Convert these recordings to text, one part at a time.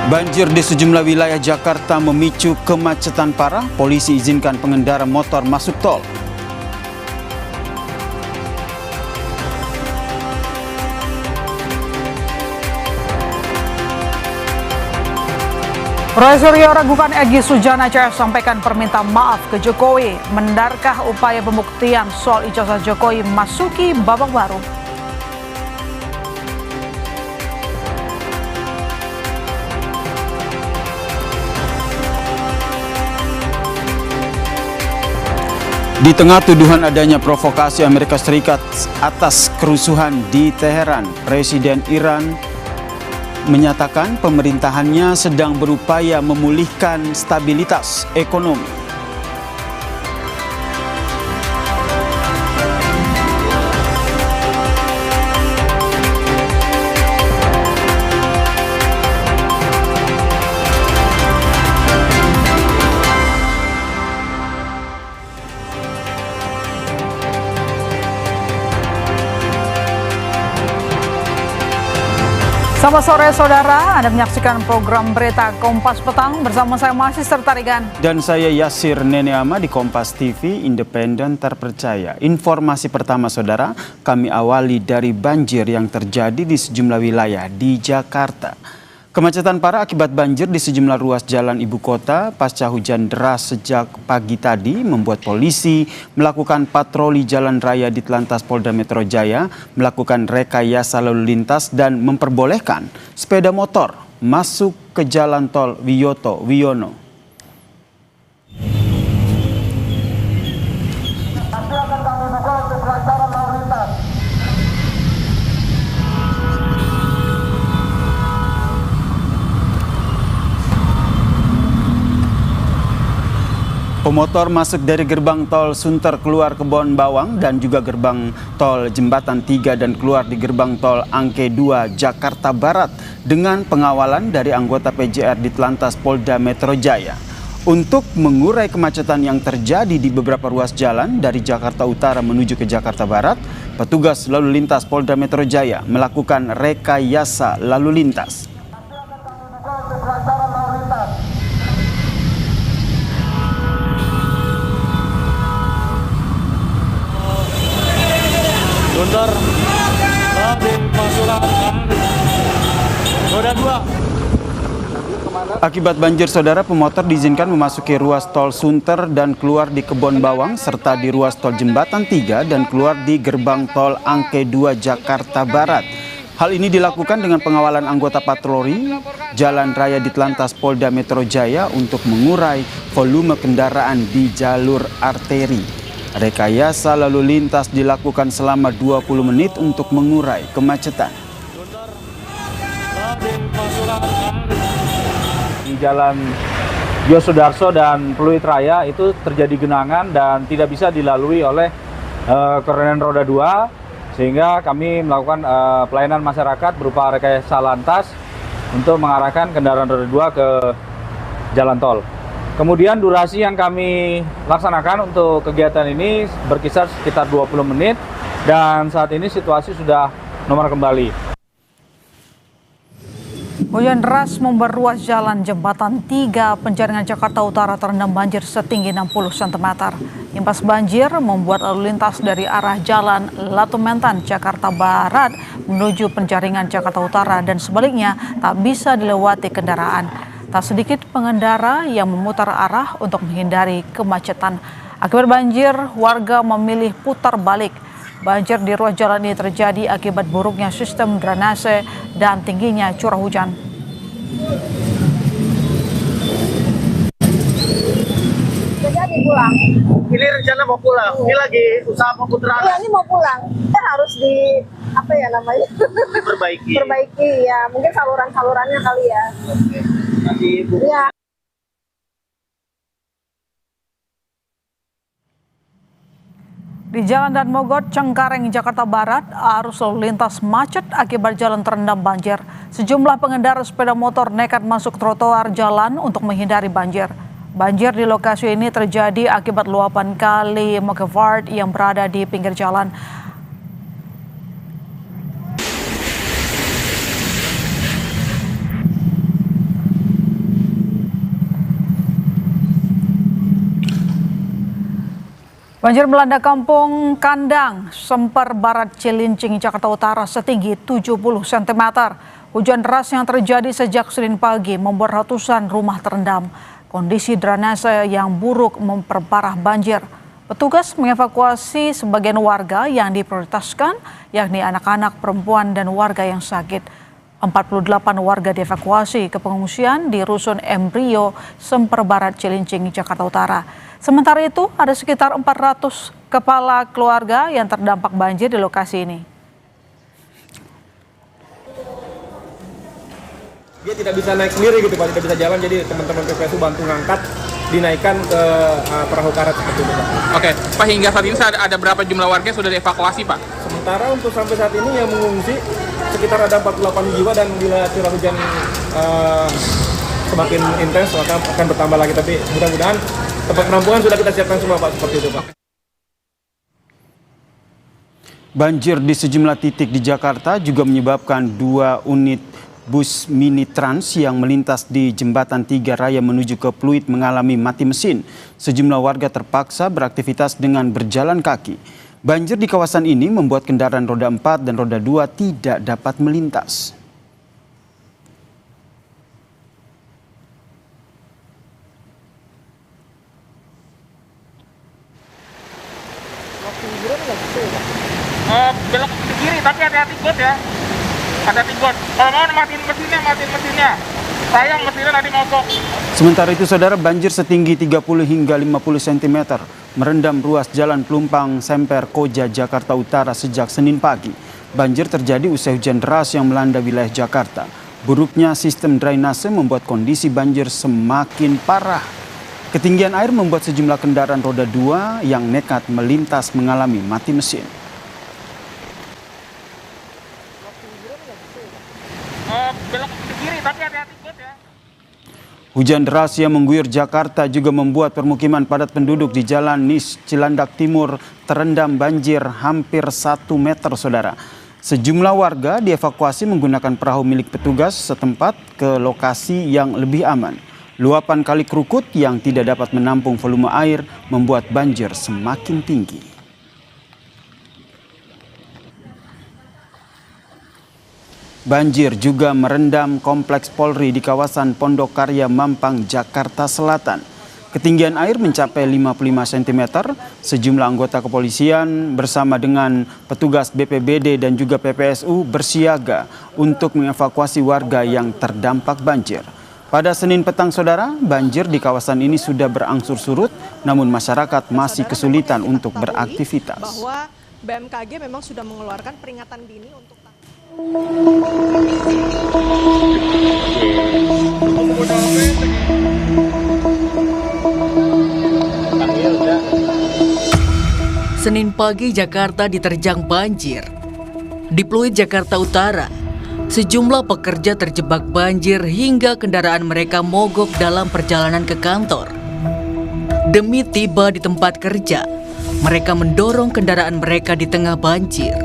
Banjir di sejumlah wilayah Jakarta memicu kemacetan parah. Polisi izinkan pengendara motor masuk tol. Roy Suryo ragukan Egy Sujana CS sampaikan permintaan maaf ke Jokowi. Mendarkah upaya pembuktian soal ijazah Jokowi masuki babak baru? Di tengah tuduhan adanya provokasi Amerika Serikat atas kerusuhan di Teheran, Presiden Iran menyatakan pemerintahannya sedang berupaya memulihkan stabilitas ekonomi. Selamat sore saudara, Anda menyaksikan program berita Kompas Petang bersama saya Masih Sertarigan. Dan saya Yasir Neneama di Kompas TV, independen terpercaya. Informasi pertama saudara, kami awali dari banjir yang terjadi di sejumlah wilayah di Jakarta. Kemacetan parah akibat banjir di sejumlah ruas jalan ibu kota pasca hujan deras sejak pagi tadi membuat polisi melakukan patroli jalan raya di Telantas Polda Metro Jaya, melakukan rekayasa lalu lintas dan memperbolehkan sepeda motor masuk ke jalan tol Wiyoto Wiono. Pemotor masuk dari gerbang tol Sunter keluar Kebon Bawang dan juga gerbang tol Jembatan 3 dan keluar di gerbang tol Angke 2 Jakarta Barat dengan pengawalan dari anggota PJR di Telantas Polda Metro Jaya. Untuk mengurai kemacetan yang terjadi di beberapa ruas jalan dari Jakarta Utara menuju ke Jakarta Barat, petugas lalu lintas Polda Metro Jaya melakukan rekayasa lalu lintas. Sunter, di Pasuruan, roda 2. Akibat banjir saudara, pemotor diizinkan memasuki ruas tol Sunter dan keluar di Kebon Bawang serta di ruas tol Jembatan 3 dan keluar di gerbang tol Angke 2 Jakarta Barat. Hal ini dilakukan dengan pengawalan anggota patroli jalan raya di Telantas Polda Metro Jaya untuk mengurai volume kendaraan di jalur arteri. Rekayasa lalu lintas dilakukan selama 20 menit untuk mengurai kemacetan. Di Jalan Yosudarso dan Pluit Raya itu terjadi genangan dan tidak bisa dilalui oleh kendaraan roda 2, sehingga kami melakukan pelayanan masyarakat berupa rekayasa lantas untuk mengarahkan kendaraan roda 2 ke jalan tol. Kemudian durasi yang kami laksanakan untuk kegiatan ini berkisar sekitar 20 menit dan saat ini situasi sudah normal kembali. Hujan deras membuat ruas jalan Jembatan 3 Penjaringan Jakarta Utara terendam banjir setinggi 60 cm. Imbas banjir membuat lalu lintas dari arah jalan Latu Mentan Jakarta Barat menuju Penjaringan Jakarta Utara dan sebaliknya tak bisa dilewati kendaraan. Tak sedikit pengendara yang memutar arah untuk menghindari kemacetan. Akibat banjir, warga memilih putar balik. Banjir di ruas jalan ini terjadi akibat buruknya sistem drainase dan tingginya curah hujan. Jadi pulang. Ini rencana mau pulang. Ini lagi usaha pemuteran. Iya, ini mau pulang. Kita harus Perbaiki. Perbaiki ya. Mungkin salurannya kali ya. Nanti Iya. Di Jalan Dan Mogot, Cengkareng, Jakarta Barat, arus lalu lintas macet akibat jalan terendam banjir. Sejumlah pengendara sepeda motor nekat masuk trotoar jalan untuk menghindari banjir. Banjir di lokasi ini terjadi akibat luapan kali Mokevard yang berada di pinggir jalan. Banjir melanda kampung Kandang, Semper Barat Cilincing, Jakarta Utara setinggi 70 cm. Hujan deras yang terjadi sejak Senin pagi membuat ratusan rumah terendam. Kondisi drainase yang buruk memperparah banjir. Petugas mengevakuasi sebagian warga yang diprioritaskan, yakni anak-anak, perempuan, dan warga yang sakit. 48 warga dievakuasi ke pengungsian di Rusun Embrio, Semper Barat Cilincing, Jakarta Utara. Sementara itu, ada sekitar 400 kepala keluarga yang terdampak banjir di lokasi ini. Dia tidak bisa naik sendiri gitu Pak, tidak bisa jalan, jadi teman-teman PPSU bantu ngangkat, dinaikkan ke perahu karet seperti itu Pak. Oke, Pak, hingga saat ini ada berapa jumlah warga yang sudah dievakuasi Pak? Sementara untuk sampai saat ini yang mengungsi sekitar ada 48 jiwa, dan bila curah hujan semakin intens maka akan bertambah lagi, tapi mudah-mudahan tempat penampungan sudah kita siapkan semua Pak, seperti itu Pak. Banjir di sejumlah titik di Jakarta juga menyebabkan 2 unit bus mini Trans yang melintas di Jembatan 3 Raya menuju ke Pluit mengalami mati mesin. Sejumlah warga terpaksa beraktivitas dengan berjalan kaki. Banjir di kawasan ini membuat kendaraan roda 4 dan roda 2 tidak dapat melintas. Belok ke kiri, tapi hati-hati got ya. Hati-hati got. Kalau mau matiin mesinnya. Sayang mesinnya nanti mogok. Sementara itu, saudara, banjir setinggi 30 hingga 50 cm merendam ruas Jalan Pelumpang Semper Koja, Jakarta Utara sejak Senin pagi. Banjir terjadi usai hujan deras yang melanda wilayah Jakarta. Buruknya sistem drainase membuat kondisi banjir semakin parah. Ketinggian air membuat sejumlah kendaraan roda 2 yang nekat melintas mengalami mati mesin. Belok ke kiri, tapi hati-hati got ya. Hujan deras yang mengguyur Jakarta juga membuat permukiman padat penduduk di Jalan Nis Cilandak Timur terendam banjir hampir 1 meter, saudara. Sejumlah warga dievakuasi menggunakan perahu milik petugas setempat ke lokasi yang lebih aman. Luapan Kali Krukut yang tidak dapat menampung volume air membuat banjir semakin tinggi. Banjir juga merendam kompleks Polri di kawasan Pondok Karya Mampang, Jakarta Selatan. Ketinggian air mencapai 55 cm. Sejumlah anggota kepolisian bersama dengan petugas BPBD dan juga PPSU bersiaga untuk mengevakuasi warga yang terdampak banjir. Pada Senin petang, saudara, banjir di kawasan ini sudah berangsur surut, namun masyarakat masih kesulitan untuk beraktivitas. Bahwa BMKG memang sudah mengeluarkan peringatan dini untuk Senin pagi Jakarta diterjang banjir. Di Pluit, Jakarta Utara, sejumlah pekerja terjebak banjir hingga kendaraan mereka mogok dalam perjalanan ke kantor. Demi tiba di tempat kerja, mereka mendorong kendaraan mereka di tengah banjir.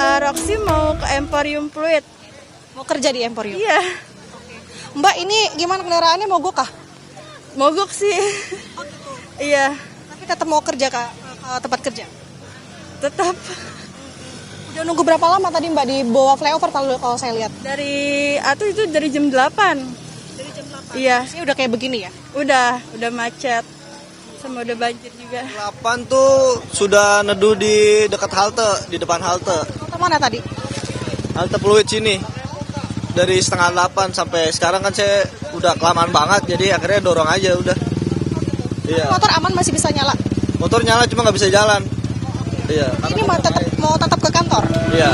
Roxy mau ke Emporium Pluit. Mau kerja di Emporium? Iya. Mbak, ini gimana kendaraannya, mogok kah? Mogok sih. Oh, gitu. Iya. Tapi tetap mau kerja ke tempat kerja? Tetap. Udah nunggu berapa lama tadi Mbak di bawah flyover kalau saya lihat? Dari jam 8. Dari jam 8? Iya. Ini udah kayak begini ya? Udah macet. Sama udah banjir juga. 8 tuh sudah neduh di dekat halte, di depan halte. Halte mana tadi? Halte Pluit sini. Dari setengah 8 sampai sekarang kan saya udah kelamaan banget, jadi akhirnya dorong aja udah. Iya. Motor aman masih bisa nyala? Motor nyala cuma nggak bisa jalan. Iya. Ini mau tetap ke kantor? Iya.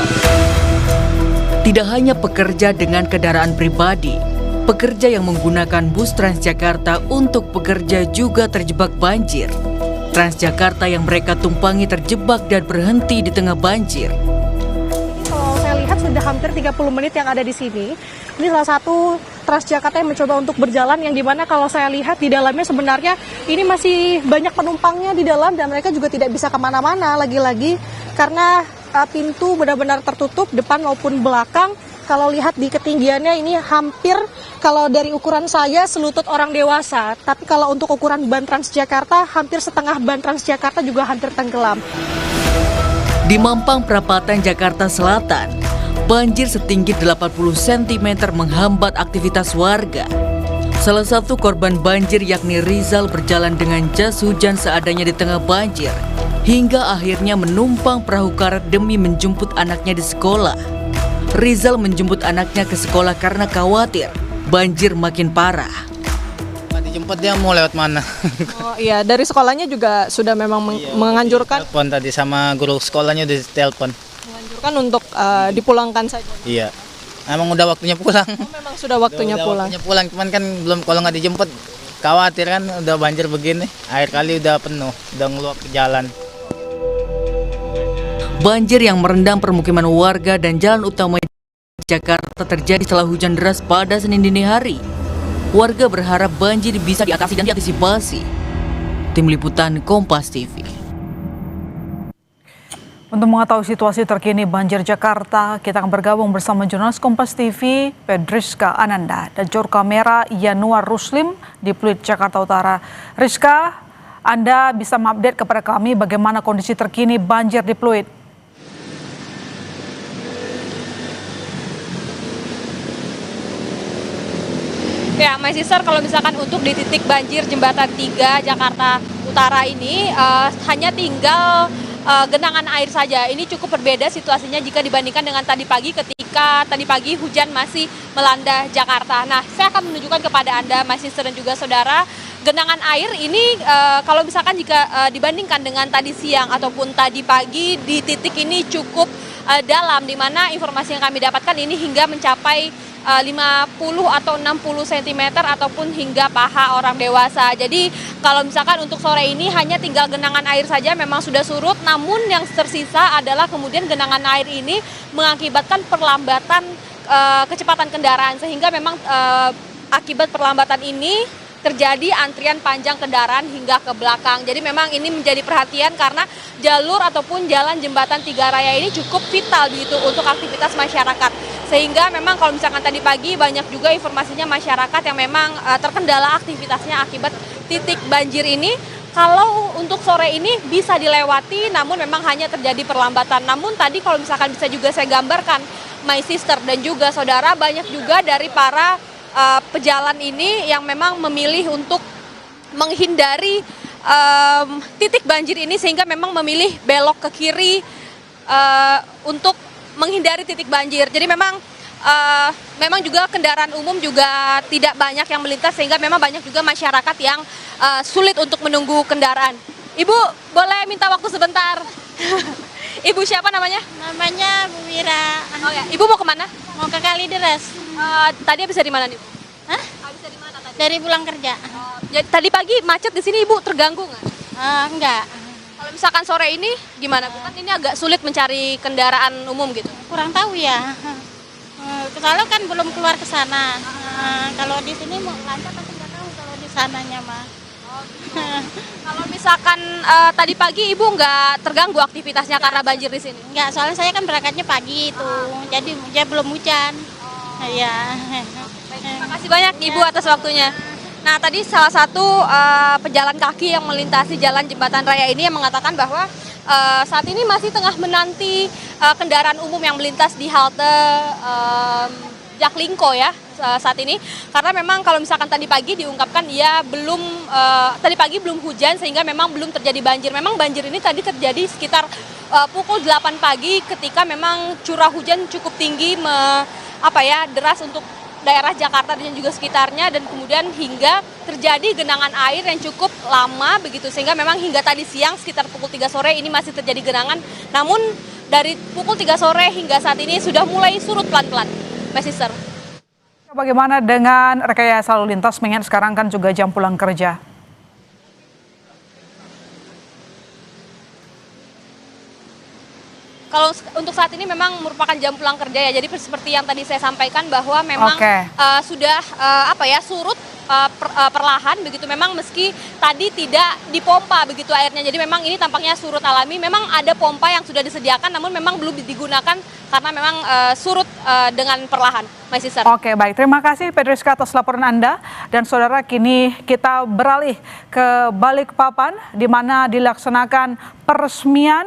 Tidak hanya pekerja dengan kendaraan pribadi, pekerja yang menggunakan bus Transjakarta untuk bekerja juga terjebak banjir. Transjakarta yang mereka tumpangi terjebak dan berhenti di tengah banjir. Kalau saya lihat sudah hampir 30 menit yang ada di sini. Ini salah satu Transjakarta yang mencoba untuk berjalan, yang dimana kalau saya lihat di dalamnya sebenarnya ini masih banyak penumpangnya di dalam, dan mereka juga tidak bisa kemana-mana lagi-lagi karena pintu benar-benar tertutup depan maupun belakang. kalau lihat di ketinggiannya ini hampir kalau dari ukuran saya selutut orang dewasa. Tapi kalau untuk ukuran ban Transjakarta hampir setengah ban Transjakarta juga hampir tenggelam. Di Mampang Perapatan, Jakarta Selatan, banjir setinggi 80 cm menghambat aktivitas warga. Salah satu korban banjir yakni Rizal berjalan dengan jas hujan seadanya di tengah banjir, hingga akhirnya menumpang perahu karet demi menjemput anaknya di sekolah. Rizal menjemput anaknya ke sekolah karena khawatir banjir makin parah. Dijemput dia mau lewat mana? Oh iya, dari sekolahnya juga sudah memang menganjurkan. Telepon tadi sama guru sekolahnya udah telepon. Menganjurkan untuk dipulangkan saja. Iya, emang udah waktunya pulang. Oh, memang sudah waktunya pulang. Waktunya pulang, cuman kan belum, kalau nggak dijemput khawatir kan udah banjir begini. Air kali udah penuh, udah ngeluap ke jalan. Banjir yang merendam permukiman warga dan jalan utama Jakarta terjadi setelah hujan deras pada Senin dini hari. Warga berharap banjir bisa diatasi dan diantisipasi. Tim Liputan Kompas TV. Untuk mengetahui situasi terkini banjir Jakarta, kita akan bergabung bersama jurnalis Kompas TV, Pedriska Ananda, dan juru kamera Yanuar Ruslim di Pluit, Jakarta Utara. Rizka, Anda bisa mengupdate kepada kami bagaimana kondisi terkini banjir di Pluit? Ya, My Sister, kalau misalkan untuk di titik banjir Jembatan 3 Jakarta Utara ini hanya tinggal genangan air saja. Ini cukup berbeda situasinya jika dibandingkan dengan tadi pagi ketika tadi pagi hujan masih melanda Jakarta. Nah, saya akan menunjukkan kepada Anda, My Sister dan juga saudara, genangan air ini kalau misalkan jika dibandingkan dengan tadi siang ataupun tadi pagi di titik ini cukup dalam, di mana informasi yang kami dapatkan ini hingga mencapai 50 atau 60 cm ataupun hingga paha orang dewasa. Jadi kalau misalkan untuk sore ini hanya tinggal genangan air saja memang sudah surut, namun yang tersisa adalah kemudian genangan air ini mengakibatkan perlambatan kecepatan kendaraan, sehingga memang akibat perlambatan ini terjadi antrian panjang kendaraan hingga ke belakang. Jadi memang ini menjadi perhatian karena jalur ataupun jalan jembatan 3 raya ini cukup vital begitu untuk aktivitas masyarakat. Sehingga memang kalau misalkan tadi pagi banyak juga informasinya masyarakat yang memang terkendala aktivitasnya akibat titik banjir ini. Kalau untuk sore ini bisa dilewati, namun memang hanya terjadi perlambatan. Namun tadi kalau misalkan bisa juga saya gambarkan, My Sister dan juga saudara, banyak juga dari para pejalan ini yang memang memilih untuk menghindari titik banjir ini, sehingga memang memilih belok ke kiri untuk menghindari titik banjir. Jadi memang juga kendaraan umum juga tidak banyak yang melintas, sehingga memang banyak juga masyarakat yang sulit untuk menunggu kendaraan. Ibu, boleh minta waktu sebentar? Ibu siapa namanya? Namanya Bu Wira. Oh ya, Ibu mau kemana? Mau ke Kalideres. Tadi habis dari mana nih? Hah? Habis dari mana tadi? Dari pulang kerja. Jadi tadi pagi macet di sini, Ibu, terganggu nggak? Enggak. Kalau misalkan sore ini gimana, Bu? Kan ini agak sulit mencari kendaraan umum gitu. Kurang tahu ya. Soalnya kan belum keluar ke sana. Kalau di sini mau lancar tapi nggak tahu kalau di sananya mah. Kalau misalkan tadi pagi Ibu nggak terganggu aktivitasnya karena banjir di sini? Enggak, soalnya saya kan berangkatnya pagi itu. Jadi dia belum hujan. Iya. Terima kasih banyak Ibu atas waktunya. Nah, tadi salah satu pejalan kaki yang melintasi jalan jembatan raya ini yang mengatakan bahwa saat ini masih tengah menanti kendaraan umum yang melintas di halte Jaklingko ya saat ini, karena memang kalau misalkan tadi pagi diungkapkan tadi pagi belum hujan, sehingga memang belum terjadi banjir. Memang banjir ini tadi terjadi sekitar pukul 8 pagi ketika memang curah hujan cukup tinggi deras untuk daerah Jakarta dan juga sekitarnya, dan kemudian hingga terjadi genangan air yang cukup lama begitu, sehingga memang hingga tadi siang sekitar pukul 3 sore ini masih terjadi genangan, namun dari pukul 3 sore hingga saat ini sudah mulai surut pelan-pelan. My Sister. Bagaimana dengan rekayasa lalu lintas, mengingat sekarang kan juga jam pulang kerja? Kalau untuk saat ini memang merupakan jam pulang kerja ya, jadi seperti yang tadi saya sampaikan bahwa memang sudah surut perlahan begitu, memang meski tadi tidak dipompa begitu airnya. Jadi memang ini tampaknya surut alami. Memang ada pompa yang sudah disediakan namun memang belum digunakan karena memang surut dengan perlahan. My sister. Oke, baik. Terima kasih Pedriska atas laporan Anda. Dan saudara, kini kita beralih ke Balikpapan di mana dilaksanakan peresmian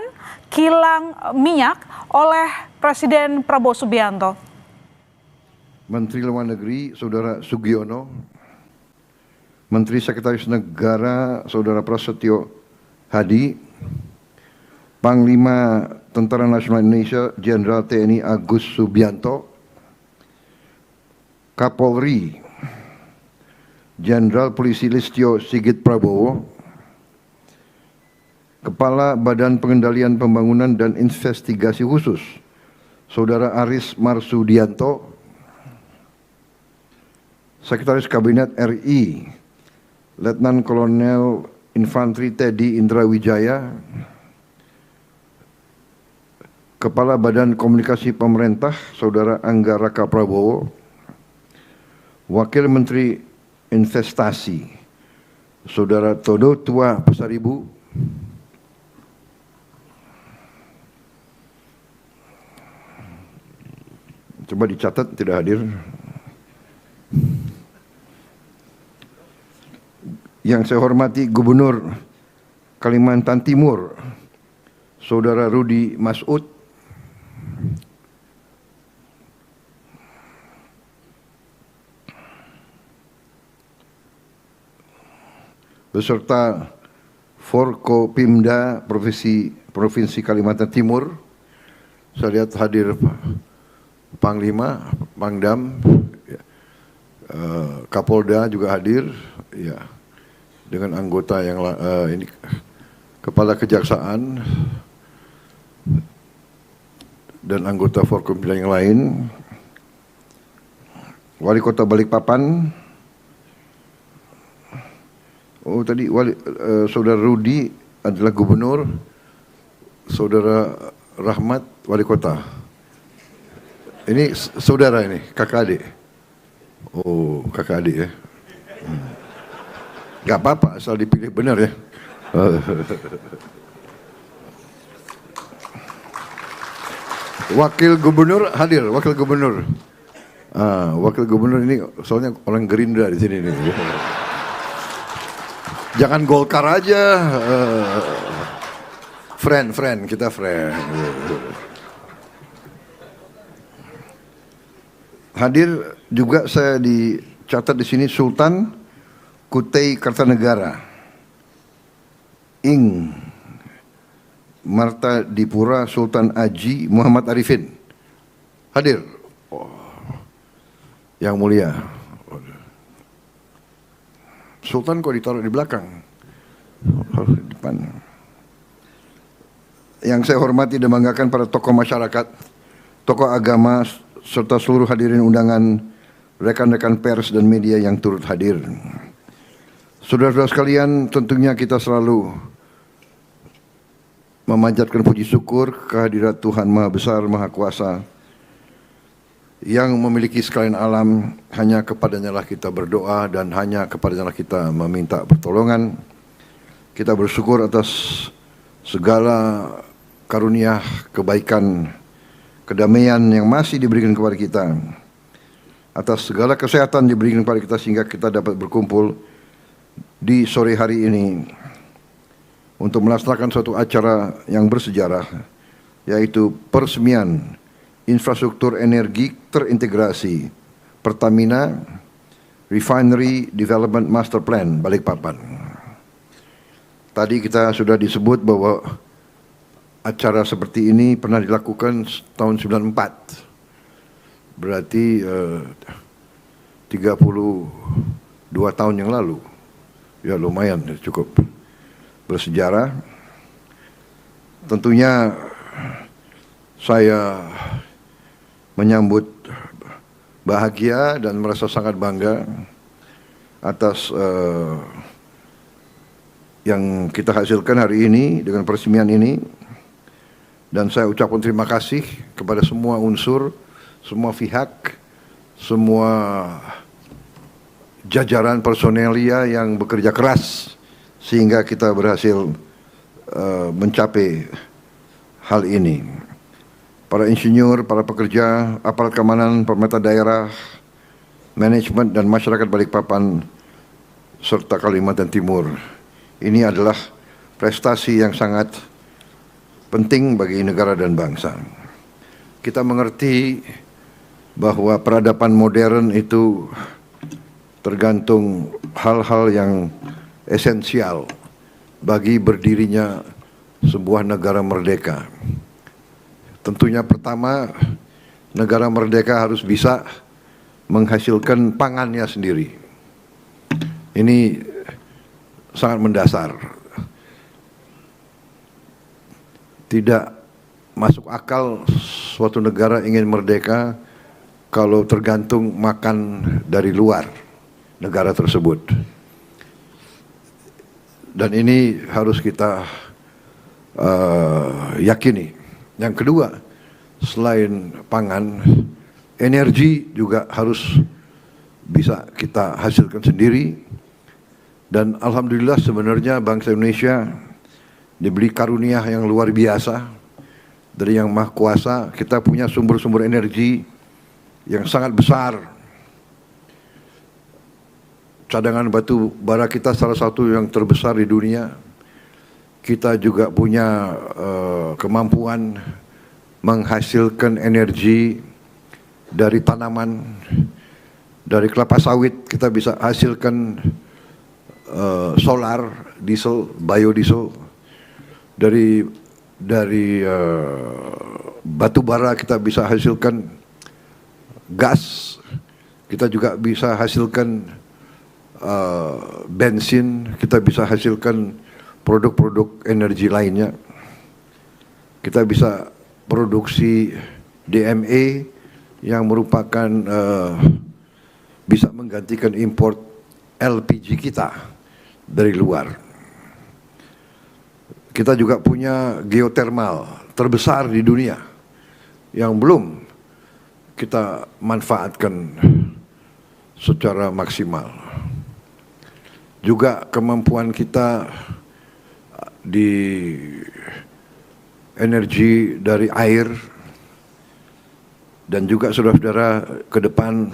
kilang minyak oleh Presiden Prabowo Subianto. Menteri Luar Negeri Saudara Sugiono, Menteri Sekretaris Negara Saudara Prasetyo Hadi, Panglima Tentara Nasional Indonesia Jenderal TNI Agus Subianto, Kapolri Jenderal Polisi Listio Sigit Prabowo, Kepala Badan Pengendalian Pembangunan dan Investigasi Khusus Saudara Aris Marsudianto, Sekretaris Kabinet RI Letnan Kolonel Infantri Teddy Indra Wijaya, Kepala Badan Komunikasi Pemerintah Saudara Angga Raka Prabowo, Wakil Menteri Investasi Saudara Todo Tua Pasaribu, coba dicatat tidak hadir. Yang saya hormati Gubernur Kalimantan Timur Saudara Rudi Masud, beserta Forkopimda Provinsi Kalimantan Timur. Saya lihat hadir Panglima, Pangdam, Kapolda juga hadir, ya, dengan anggota yang ini, Kepala Kejaksaan dan anggota Forkopimda yang lain, Wali Kota Balikpapan. Oh tadi Saudara Rudi adalah Gubernur, Saudara Rahmat Wali Kota. Ini saudara ini, kakak adik. Oh, kakak adik ya. Gak apa-apa, asal dipilih benar ya. Wakil Gubernur hadir, Wakil Gubernur. Wakil Gubernur ini soalnya orang Gerindra di sini nih. Jangan Golkar aja. Friend, kita friend. Hadir juga saya dicatat di sini Sultan Kutai Kartanegara, Ing Marta Dipura Sultan Aji Muhammad Arifin. Hadir. Oh, yang mulia. Sultan kok ditaruh di belakang? Di depan. Yang saya hormati dan banggakan para tokoh masyarakat, tokoh agama, serta seluruh hadirin undangan, rekan-rekan pers dan media yang turut hadir. Saudara-saudara sekalian, tentunya kita selalu memanjatkan puji syukur kehadirat Tuhan Maha Besar, Maha Kuasa, yang memiliki sekalian alam. Hanya kepadanya lah kita berdoa dan hanya kepadanya lah kita meminta pertolongan. Kita bersyukur atas segala karunia, kebaikan, kedamaian yang masih diberikan kepada kita, atas segala kesehatan diberikan kepada kita sehingga kita dapat berkumpul di sore hari ini untuk melaksanakan suatu acara yang bersejarah, yaitu peresmian infrastruktur energi terintegrasi Pertamina Refinery Development Master Plan Balikpapan. Tadi kita sudah disebut bahwa acara seperti ini pernah dilakukan tahun 94. Berarti 32 tahun yang lalu. Ya lumayan, cukup bersejarah. Tentunya saya menyambut bahagia dan merasa sangat bangga atas yang kita hasilkan hari ini dengan peresmian ini. Dan saya ucapkan terima kasih kepada semua unsur, semua pihak, semua jajaran personelia yang bekerja keras sehingga kita berhasil mencapai hal ini. Para insinyur, para pekerja, aparat keamanan, pemerintah daerah, manajemen dan masyarakat Balikpapan serta Kalimantan Timur. Ini adalah prestasi yang sangat penting bagi negara dan bangsa. Kita mengerti bahwa peradaban modern itu tergantung hal-hal yang esensial bagi berdirinya sebuah negara merdeka. Tentunya pertama, negara merdeka harus bisa menghasilkan pangannya sendiri. Ini sangat mendasar. Tidak masuk akal suatu negara ingin merdeka kalau tergantung makan dari luar negara tersebut. Dan ini harus kita yakini. Yang kedua, selain pangan, energi juga harus bisa kita hasilkan sendiri. Dan alhamdulillah sebenarnya bangsa Indonesia diberi karunia yang luar biasa dari Yang Maha Kuasa. Kita punya sumber-sumber energi yang sangat besar. Cadangan batu bara kita salah satu yang terbesar di dunia. Kita juga punya kemampuan menghasilkan energi dari tanaman, dari kelapa sawit kita bisa hasilkan solar, diesel, biodiesel. Dari batu bara kita bisa hasilkan gas, kita juga bisa hasilkan bensin, kita bisa hasilkan produk-produk energi lainnya. Kita bisa produksi DME yang merupakan bisa menggantikan import LPG kita dari luar. Kita juga punya geotermal terbesar di dunia yang belum kita manfaatkan secara maksimal. Juga kemampuan kita di energi dari air, dan juga saudara-saudara ke depan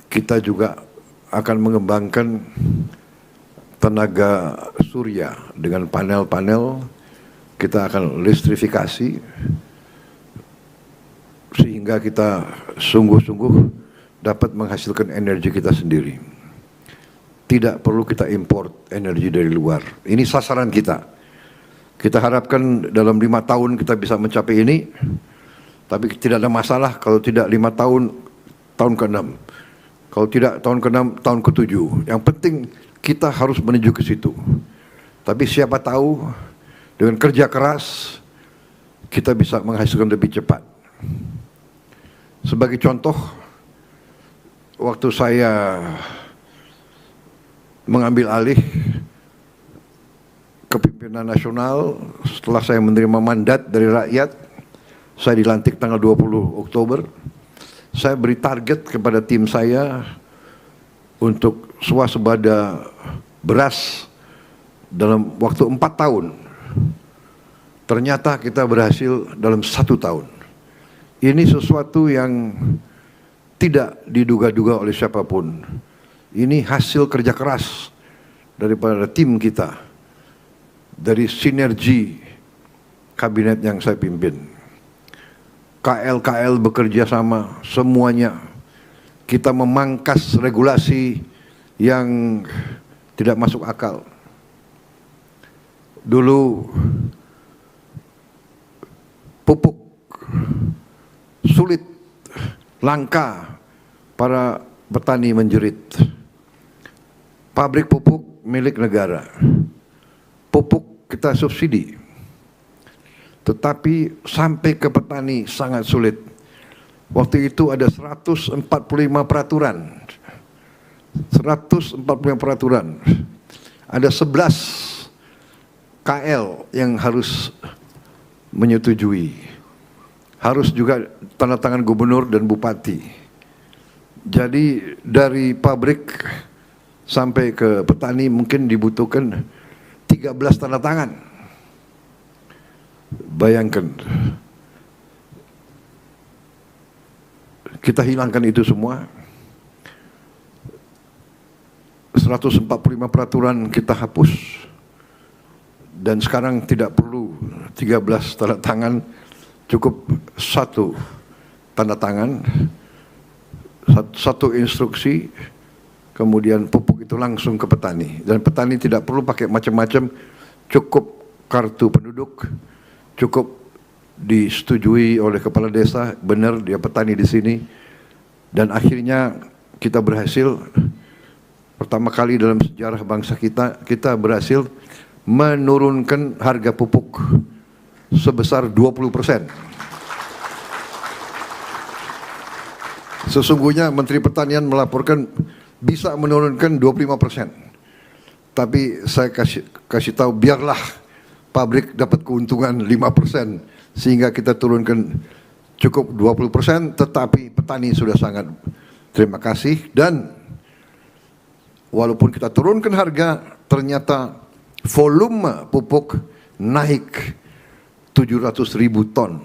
kita juga akan mengembangkan tenaga surya dengan panel-panel. Kita akan listrifikasi sehingga kita sungguh-sungguh dapat menghasilkan energi kita sendiri. Tidak perlu kita import energi dari luar. Ini sasaran kita. Kita harapkan dalam 5 tahun kita bisa mencapai ini. Tapi tidak ada masalah kalau tidak 5 tahun, tahun ke-6. Kalau tidak tahun ke-6, tahun ke-7. Yang penting kita harus menuju ke situ. Tapi siapa tahu dengan kerja keras kita bisa menghasilkan lebih cepat. Sebagai contoh, waktu saya mengambil alih kepemimpinan nasional setelah saya menerima mandat dari rakyat, saya dilantik tanggal 20 Oktober. Saya beri target kepada tim saya untuk swasembada beras dalam waktu 4 tahun. Ternyata kita berhasil dalam 1 tahun. Ini sesuatu yang tidak diduga-duga oleh siapapun. Ini hasil kerja keras daripada tim kita, dari sinergi kabinet yang saya pimpin. KL bekerja sama, semuanya. Kita memangkas regulasi yang tidak masuk akal. Dulu pupuk sulit, langka, para petani menjerit. Pabrik pupuk milik negara. Pupuk kita subsidi. Tetapi sampai ke petani sangat sulit. Waktu itu ada 145 peraturan. 145 peraturan. Ada 11 KL yang harus menyetujui. Harus juga tanda tangan gubernur dan bupati. Jadi dari pabrik sampai ke petani mungkin dibutuhkan 13 tanda tangan. Bayangkan, kita hilangkan itu semua. 145 peraturan kita hapus. Dan sekarang tidak perlu 13 tanda tangan, cukup 1 tanda tangan, 1 instruksi, kemudian pupuk itu langsung ke petani. Dan petani tidak perlu pakai macam-macam, cukup kartu penduduk, cukup disetujui oleh kepala desa, benar dia petani di sini. Dan akhirnya kita berhasil, pertama kali dalam sejarah bangsa kita berhasil menurunkan harga pupuk sebesar 20%. Sesungguhnya Menteri Pertanian melaporkan bisa menurunkan 25%. Tapi saya kasih tahu, biarlah pabrik dapat keuntungan 5%, sehingga kita turunkan cukup 20%, tetapi petani sudah sangat terima kasih. Dan walaupun kita turunkan harga, ternyata volume pupuk naik 700.000 ton.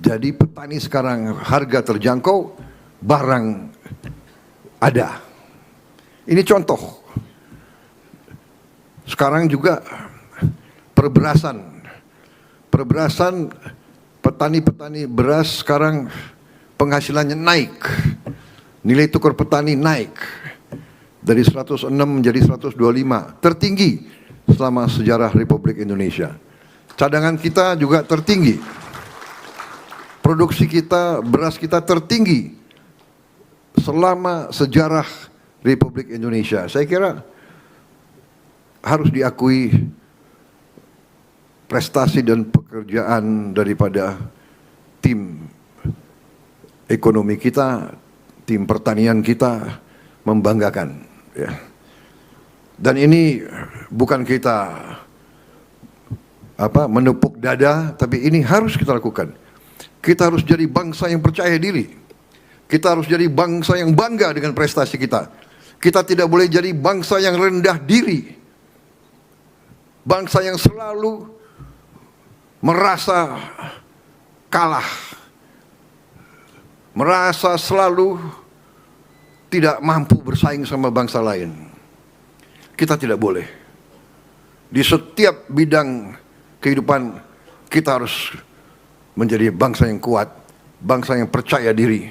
Jadi petani sekarang harga terjangkau, barang ada. Ini contoh. Sekarang juga perberasan. Petani-petani beras sekarang penghasilannya naik. Nilai tukar petani naik. Dari 106 menjadi 125, tertinggi selama sejarah Republik Indonesia. Cadangan kita juga tertinggi. Produksi kita, beras kita tertinggi selama sejarah Republik Indonesia. Saya kira harus diakui prestasi dan pekerjaan daripada tim ekonomi kita, tim pertanian kita, membanggakan. Ya. Dan ini bukan kita menepuk dada, tapi ini harus kita lakukan. Kita harus jadi bangsa yang percaya diri. Kita harus jadi bangsa yang bangga dengan prestasi kita. Kita tidak boleh jadi bangsa yang rendah diri. Bangsa yang selalu merasa kalah. Merasa selalu tidak mampu bersaing sama bangsa lain. Kita tidak boleh. Di setiap bidang kehidupan kita harus menjadi bangsa yang kuat, bangsa yang percaya diri,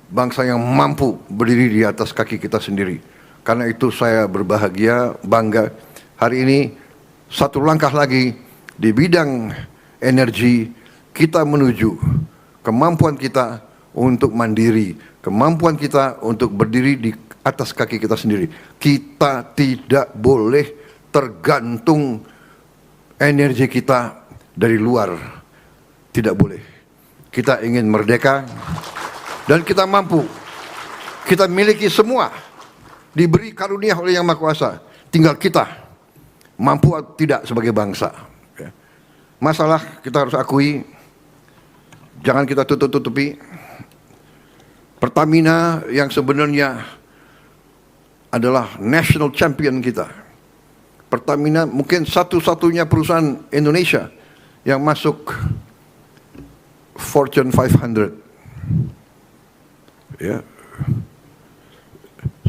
bangsa yang mampu berdiri di atas kaki kita sendiri. Karena itu saya berbahagia, bangga hari ini satu langkah lagi di bidang energi kita menuju kemampuan kita untuk mandiri, kemampuan kita untuk berdiri di atas kaki kita sendiri. Kita tidak boleh tergantung energi kita dari luar. Tidak boleh. Kita ingin merdeka dan kita mampu. Kita miliki semua. Diberi karunia oleh Yang Maha Kuasa. Tinggal kita mampu atau tidak sebagai bangsa. Masalah kita harus akui, jangan kita tutup-tutupi. Pertamina yang sebenarnya adalah national champion kita. Pertamina mungkin satu-satunya perusahaan Indonesia yang masuk Fortune 500. Ya.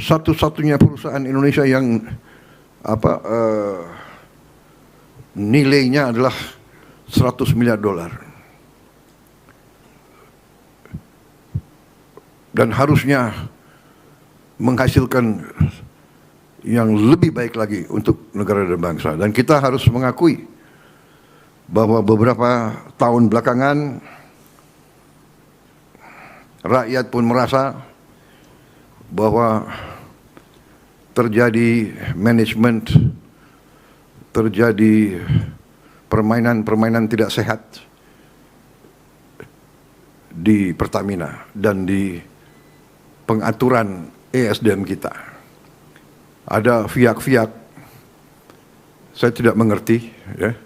Satu-satunya perusahaan Indonesia yang nilainya adalah $100 miliar. Dan harusnya menghasilkan yang lebih baik lagi untuk negara dan bangsa. Dan kita harus mengakui bahwa beberapa tahun belakangan rakyat pun merasa bahwa terjadi manajemen, terjadi permainan-permainan tidak sehat di Pertamina dan di pengaturan ESDM kita. Ada pihak-pihak, saya tidak mengerti, ya,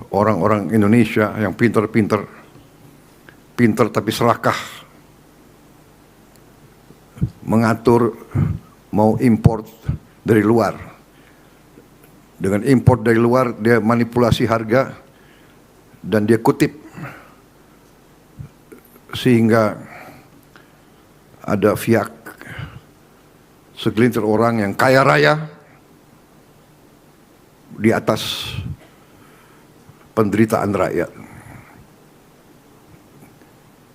orang-orang Indonesia yang pintar tapi serakah, mengatur mau import dari luar. Dengan import dari luar dia manipulasi harga dan dia kutip sehingga ada pihak segelintir orang yang kaya raya di atas penderitaan rakyat.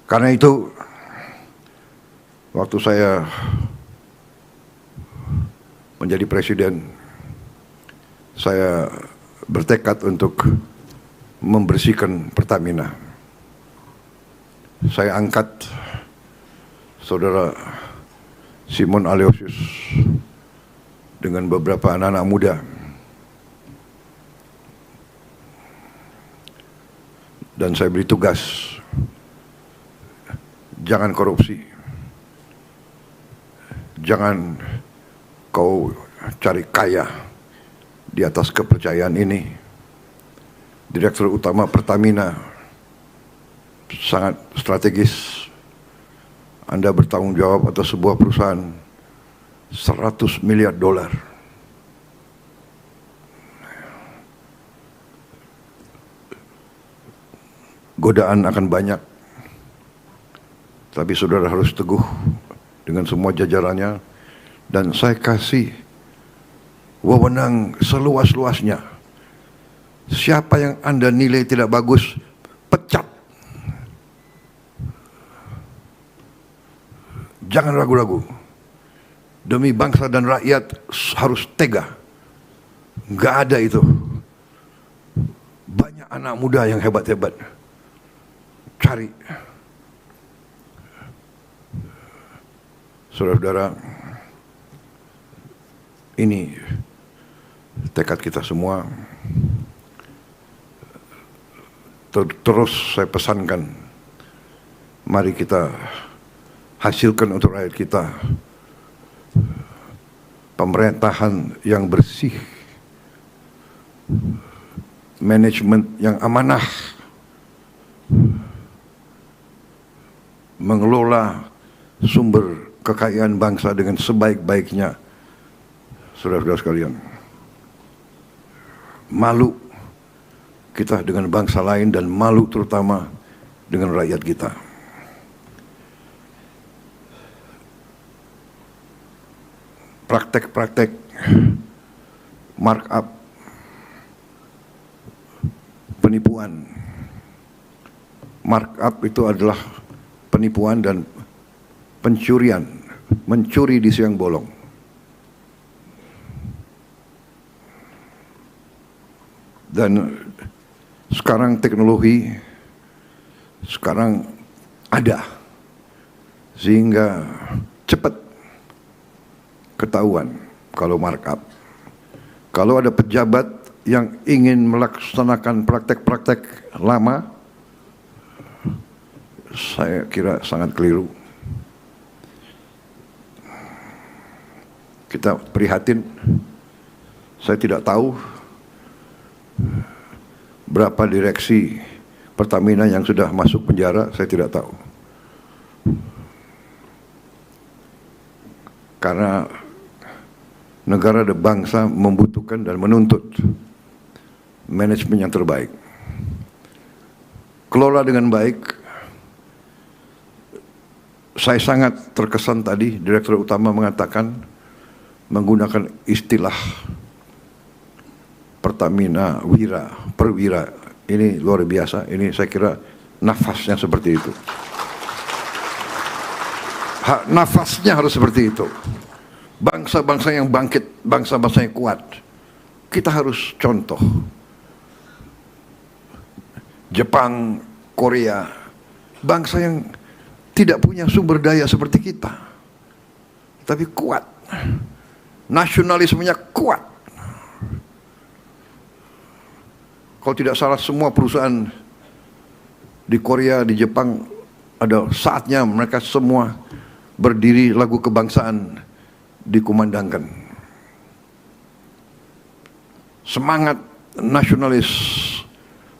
Karena itu waktu saya menjadi presiden, saya bertekad untuk membersihkan Pertamina. Saya angkat saudara Simon Aleosius dengan beberapa anak-anak muda dan saya beri tugas, jangan korupsi, jangan kau cari kaya di atas kepercayaan ini. Direktur Utama Pertamina sangat strategis. Anda bertanggung jawab atas sebuah perusahaan $100 miliar. Godaan akan banyak, tapi saudara harus teguh dengan semua jajarannya, dan saya kasih wewenang seluas-luasnya. Siapa yang Anda nilai tidak bagus, pecat. Jangan ragu-ragu. Demi bangsa dan rakyat harus tega. Nggak ada itu. Banyak anak muda yang hebat-hebat. Cari. Saudara-saudara, ini tekad kita semua. Terus saya pesankan, mari kita hasilkan untuk rakyat kita pemerintahan yang bersih, manajemen yang amanah, mengelola sumber kekayaan bangsa dengan sebaik-baiknya. Saudara-saudara sekalian, malu kita dengan bangsa lain dan malu terutama dengan rakyat kita. Praktek-praktek markup, penipuan. Markup itu adalah penipuan dan pencurian, mencuri di siang bolong. Dan sekarang teknologi sekarang ada sehingga cepat ketahuan kalau markup. Kalau ada pejabat yang ingin melaksanakan praktek-praktek lama, saya kira sangat keliru. Kita prihatin. Saya tidak tahu berapa direksi Pertamina yang sudah masuk penjara, saya tidak tahu. Karena negara dan bangsa membutuhkan dan menuntut manajemen yang terbaik. Kelola dengan baik. Saya sangat terkesan tadi Direktur Utama mengatakan, menggunakan istilah Pertamina Wira, Perwira. Ini luar biasa, ini saya kira nafasnya seperti itu. Nafasnya harus seperti itu. Bangsa-bangsa yang bangkit, bangsa-bangsa yang kuat, kita harus contoh. Jepang, Korea, bangsa yang tidak punya sumber daya seperti kita, tapi kuat. Nasionalismenya kuat. Kalau tidak salah semua perusahaan di Korea, di Jepang, ada saatnya mereka semua berdiri lagu kebangsaan dikumandangkan. Semangat nasionalis,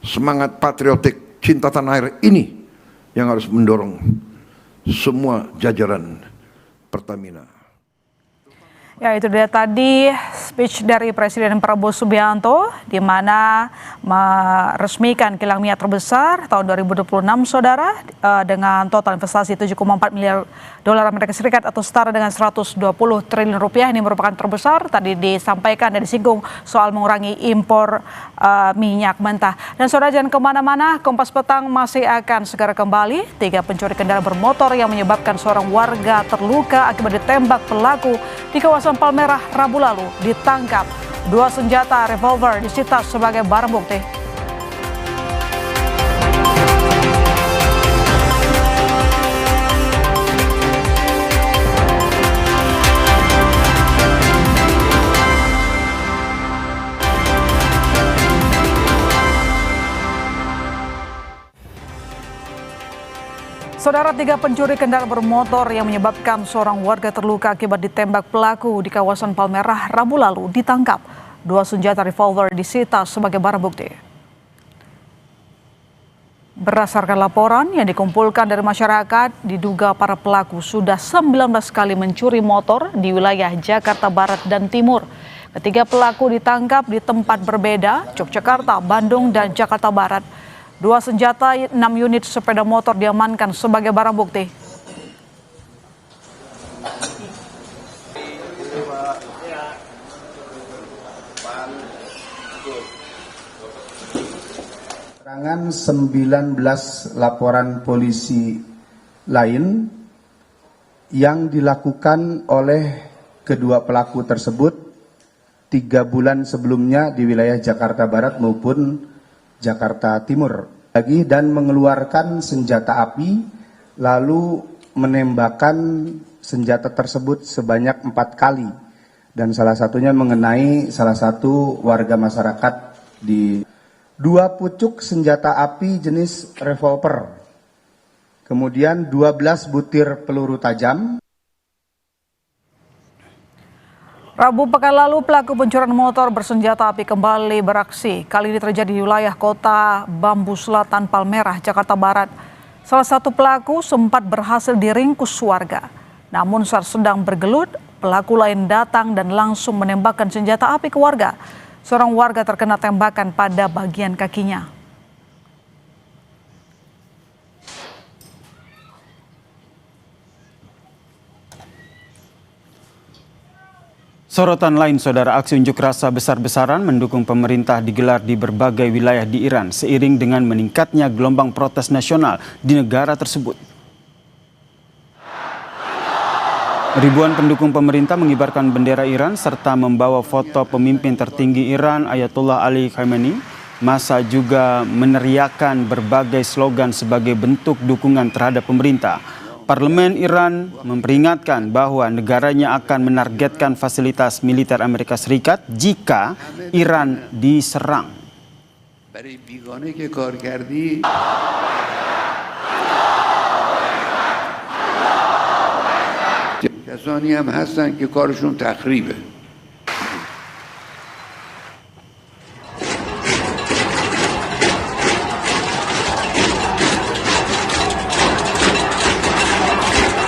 semangat patriotik, cinta tanah air ini yang harus mendorong semua jajaran Pertamina. Ya, itu dia tadi speech dari Presiden Prabowo Subianto di mana meresmikan kilang minyak terbesar tahun 2026, saudara, dengan total investasi 7,4 miliar dolar Amerika Serikat atau setara dengan 120 triliun rupiah. Ini merupakan terbesar. Tadi disampaikan dan disinggung soal mengurangi impor minyak mentah. Dan saudara, jangan kemana-mana, Kompas Petang masih akan segera kembali. 3 pencuri kendaraan bermotor yang menyebabkan seorang warga terluka akibat ditembak pelaku di kawasan Palmerah Rabu lalu ditangkap. 2 senjata revolver disita sebagai barang bukti. Saudara, 3 pencuri kendaraan bermotor yang menyebabkan seorang warga terluka akibat ditembak pelaku di kawasan Palmerah Rabu lalu ditangkap. 2 senjata revolver disita sebagai barang bukti. Berdasarkan laporan yang dikumpulkan dari masyarakat, diduga para pelaku sudah 19 kali mencuri motor di wilayah Jakarta Barat dan Timur. Ketiga pelaku ditangkap di tempat berbeda, Yogyakarta, Bandung, dan Jakarta Barat. 2 senjata, 6 unit sepeda motor diamankan sebagai barang bukti. Keterangan 19 laporan polisi lain yang dilakukan oleh kedua pelaku tersebut 3 bulan sebelumnya di wilayah Jakarta Barat maupun Jakarta Timur lagi, dan mengeluarkan senjata api lalu menembakkan senjata tersebut sebanyak 4 kali, dan salah satunya mengenai salah satu warga masyarakat di 2 pucuk senjata api jenis revolver, kemudian 12 butir peluru tajam. Rabu pekan lalu, pelaku pencurian motor bersenjata api kembali beraksi. Kali ini terjadi di wilayah kota Bambu Selatan, Palmerah, Jakarta Barat. Salah satu pelaku sempat berhasil diringkus warga. Namun saat sedang bergelut, pelaku lain datang dan langsung menembakkan senjata api ke warga. Seorang warga terkena tembakan pada bagian kakinya. Sorotan lain, saudara, aksi unjuk rasa besar-besaran mendukung pemerintah digelar di berbagai wilayah di Iran seiring dengan meningkatnya gelombang protes nasional di negara tersebut. Ribuan pendukung pemerintah mengibarkan bendera Iran serta membawa foto pemimpin tertinggi Iran Ayatollah Ali Khamenei. Massa juga meneriakkan berbagai slogan sebagai bentuk dukungan terhadap pemerintah. Parlemen Iran memperingatkan bahwa negaranya akan menargetkan fasilitas militer Amerika Serikat jika Iran diserang. کسانی هم هستن که کارشون تخریبه.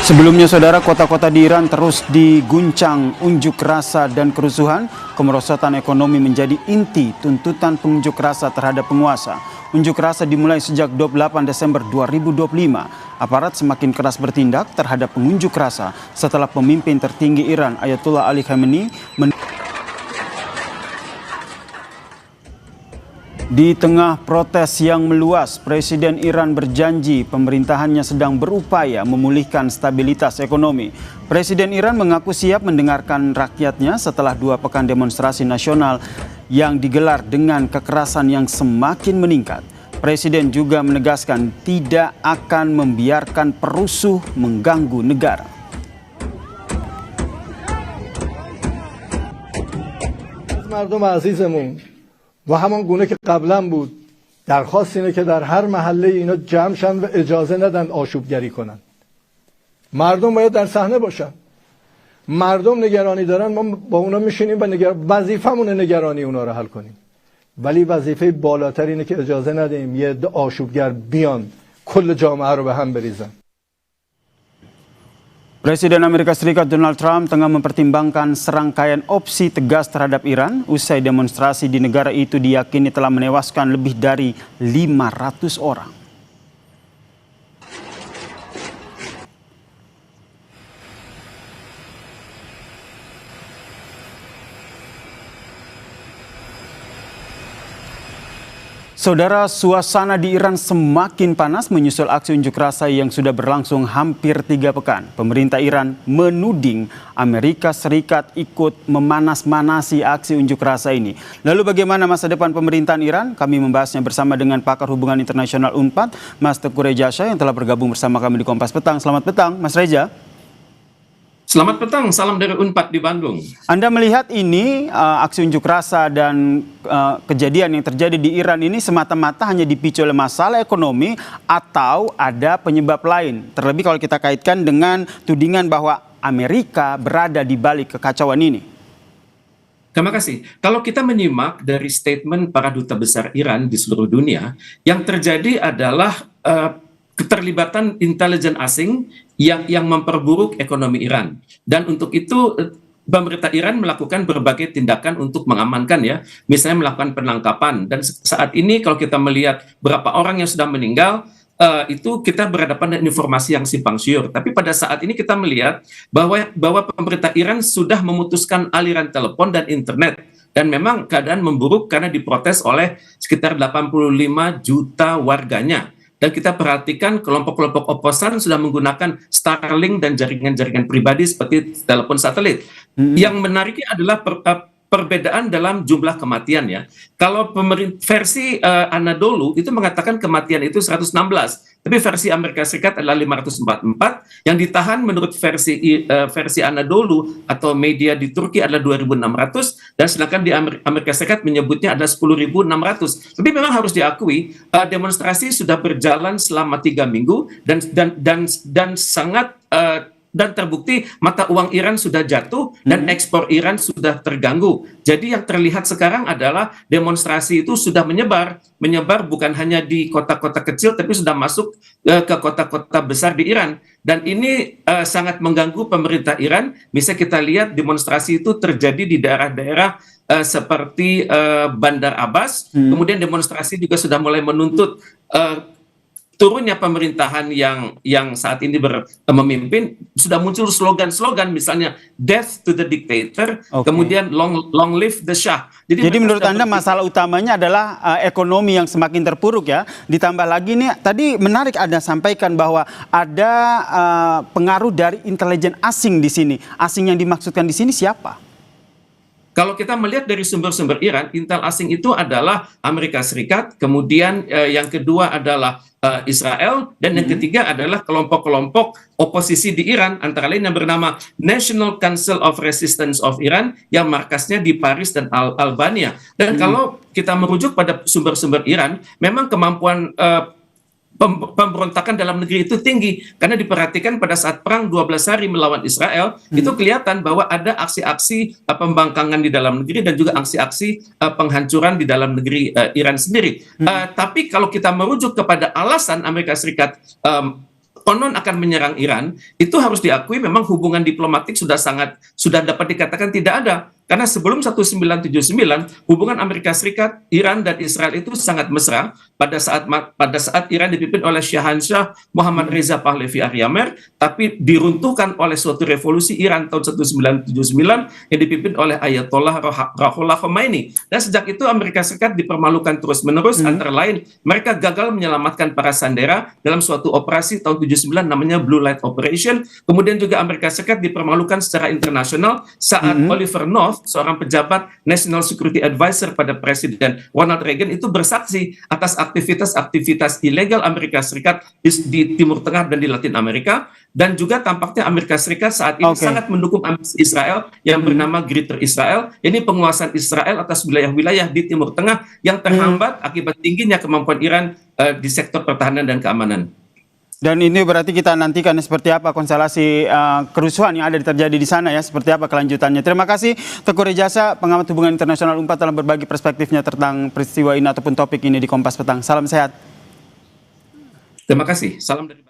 Sebelumnya, saudara, kota-kota di Iran terus diguncang unjuk rasa dan kerusuhan. Kemerosotan ekonomi menjadi inti tuntutan pengunjuk rasa terhadap penguasa. Unjuk rasa dimulai sejak 28 Desember 2025. Aparat semakin keras bertindak terhadap pengunjuk rasa setelah pemimpin tertinggi Iran Ayatollah Ali Khamenei Di tengah protes yang meluas, Presiden Iran berjanji pemerintahannya sedang berupaya memulihkan stabilitas ekonomi. Presiden Iran mengaku siap mendengarkan rakyatnya setelah 2 pekan demonstrasi nasional yang digelar dengan kekerasan yang semakin meningkat. Presiden juga menegaskan tidak akan membiarkan perusuh mengganggu negara. و همان گونه که قبلا بود درخواست اینه که در هر محله اینا جمع شن و اجازه ندن آشوبگری کنن. مردم باید در صحنه باشن. مردم نگرانی دارن، ما با اونا میشینیم و وظیفمونه نگرانی اونا رو حل کنیم. ولی وظیفه بالاتر اینه که اجازه ندیم یه عده آشوبگر بیان کل جامعه رو به هم بریزن. Presiden Amerika Serikat Donald Trump tengah mempertimbangkan serangkaian opsi tegas terhadap Iran usai demonstrasi di negara itu diyakini telah menewaskan lebih dari 500 orang. Saudara, suasana di Iran semakin panas menyusul aksi unjuk rasa yang sudah berlangsung hampir 3 pekan. Pemerintah Iran menuding Amerika Serikat ikut memanas-manasi aksi unjuk rasa ini. Lalu bagaimana masa depan pemerintahan Iran? Kami membahasnya bersama dengan pakar hubungan internasional UNPAD, Mas Teguh Rejasa yang telah bergabung bersama kami di Kompas Petang. Selamat petang, Mas Reza. Selamat petang, salam dari UNPAD di Bandung. Anda melihat ini aksi unjuk rasa dan kejadian yang terjadi di Iran ini semata-mata hanya dipicu oleh masalah ekonomi atau ada penyebab lain? Terlebih kalau kita kaitkan dengan tudingan bahwa Amerika berada di balik kekacauan ini. Terima kasih. Kalau kita menyimak dari statement para duta besar Iran di seluruh dunia, yang terjadi adalah keterlibatan intelijen asing yang memperburuk ekonomi Iran. Dan untuk itu pemerintah Iran melakukan berbagai tindakan untuk mengamankan ya, misalnya melakukan penangkapan. Dan saat ini kalau kita melihat berapa orang yang sudah meninggal, itu kita berhadapan dengan informasi yang simpang siur. Tapi pada saat ini kita melihat bahwa pemerintah Iran sudah memutuskan aliran telepon dan internet. Dan memang keadaan memburuk karena diprotes oleh sekitar 85 juta warganya. Dan kita perhatikan kelompok-kelompok oposan sudah menggunakan Starlink dan jaringan-jaringan pribadi seperti telepon satelit. Yang menariknya adalah perbedaan dalam jumlah kematian ya. Kalau versi Anadolu itu mengatakan kematian itu 116, tapi versi Amerika Serikat adalah 544. Yang ditahan menurut versi Anadolu atau media di Turki adalah 2.600, dan sedangkan di Amerika Serikat menyebutnya ada 10.600. Tapi memang harus diakui demonstrasi sudah berjalan selama 3 minggu dan sangat dan terbukti mata uang Iran sudah jatuh dan ekspor Iran sudah terganggu. Jadi yang terlihat sekarang adalah demonstrasi itu sudah menyebar bukan hanya di kota-kota kecil tapi sudah masuk ke kota-kota besar di Iran. Dan ini sangat mengganggu pemerintah Iran. Bisa kita lihat demonstrasi itu terjadi di daerah-daerah seperti Bandar Abbas. Kemudian demonstrasi juga sudah mulai menuntut turunnya pemerintahan yang saat ini memimpin. Sudah muncul slogan-slogan misalnya death to the dictator, kemudian long live the Shah. Jadi menurut Anda masalah utamanya adalah ekonomi yang semakin terpuruk ya. Ditambah lagi nih tadi menarik Anda sampaikan bahwa ada pengaruh dari intelijen asing di sini. Asing yang dimaksudkan di sini siapa? Kalau kita melihat dari sumber-sumber Iran, intel asing itu adalah Amerika Serikat, kemudian yang kedua adalah Israel, dan yang ketiga adalah kelompok-kelompok oposisi di Iran, antara lain yang bernama National Council of Resistance of Iran yang markasnya di Paris dan Albania. Dan kalau kita merujuk pada sumber-sumber Iran, memang kemampuan pemberontakan dalam negeri itu tinggi, karena diperhatikan pada saat perang 12 hari melawan Israel itu kelihatan bahwa ada aksi-aksi pembangkangan di dalam negeri dan juga aksi-aksi penghancuran di dalam negeri Iran sendiri. Tapi kalau kita merujuk kepada alasan Amerika Serikat konon akan menyerang Iran, itu harus diakui memang hubungan diplomatik sudah dapat dikatakan tidak ada. Karena sebelum 1979, hubungan Amerika Serikat, Iran, dan Israel itu sangat mesra pada saat Iran dipimpin oleh Syahansyah Muhammad Reza Pahlavi Aryamer, tapi diruntuhkan oleh suatu revolusi Iran tahun 1979 yang dipimpin oleh Ayatollah Ruhollah Khomeini. Dan sejak itu Amerika Serikat dipermalukan terus-menerus, antara lain mereka gagal menyelamatkan para sandera dalam suatu operasi tahun 79 namanya Blue Light Operation. Kemudian juga Amerika Serikat dipermalukan secara internasional saat Oliver North, seorang pejabat National Security Advisor pada Presiden Ronald Reagan, itu bersaksi atas aktivitas ilegal Amerika Serikat di Timur Tengah dan di Latin Amerika. Dan juga tampaknya Amerika Serikat saat ini sangat mendukung ambisi Israel yang bernama Greater Israel. Ini penguasaan Israel atas wilayah-wilayah di Timur Tengah yang terhambat akibat tingginya kemampuan Iran di sektor pertahanan dan keamanan. Dan ini berarti kita nantikan seperti apa konstelasi kerusuhan yang ada terjadi di sana ya, seperti apa kelanjutannya. Terima kasih Teguh Rejasa, pengamat hubungan internasional UNPAD, telah berbagi perspektifnya tentang peristiwa ini ataupun topik ini di Kompas Petang. Salam sehat. Terima kasih. Salam dari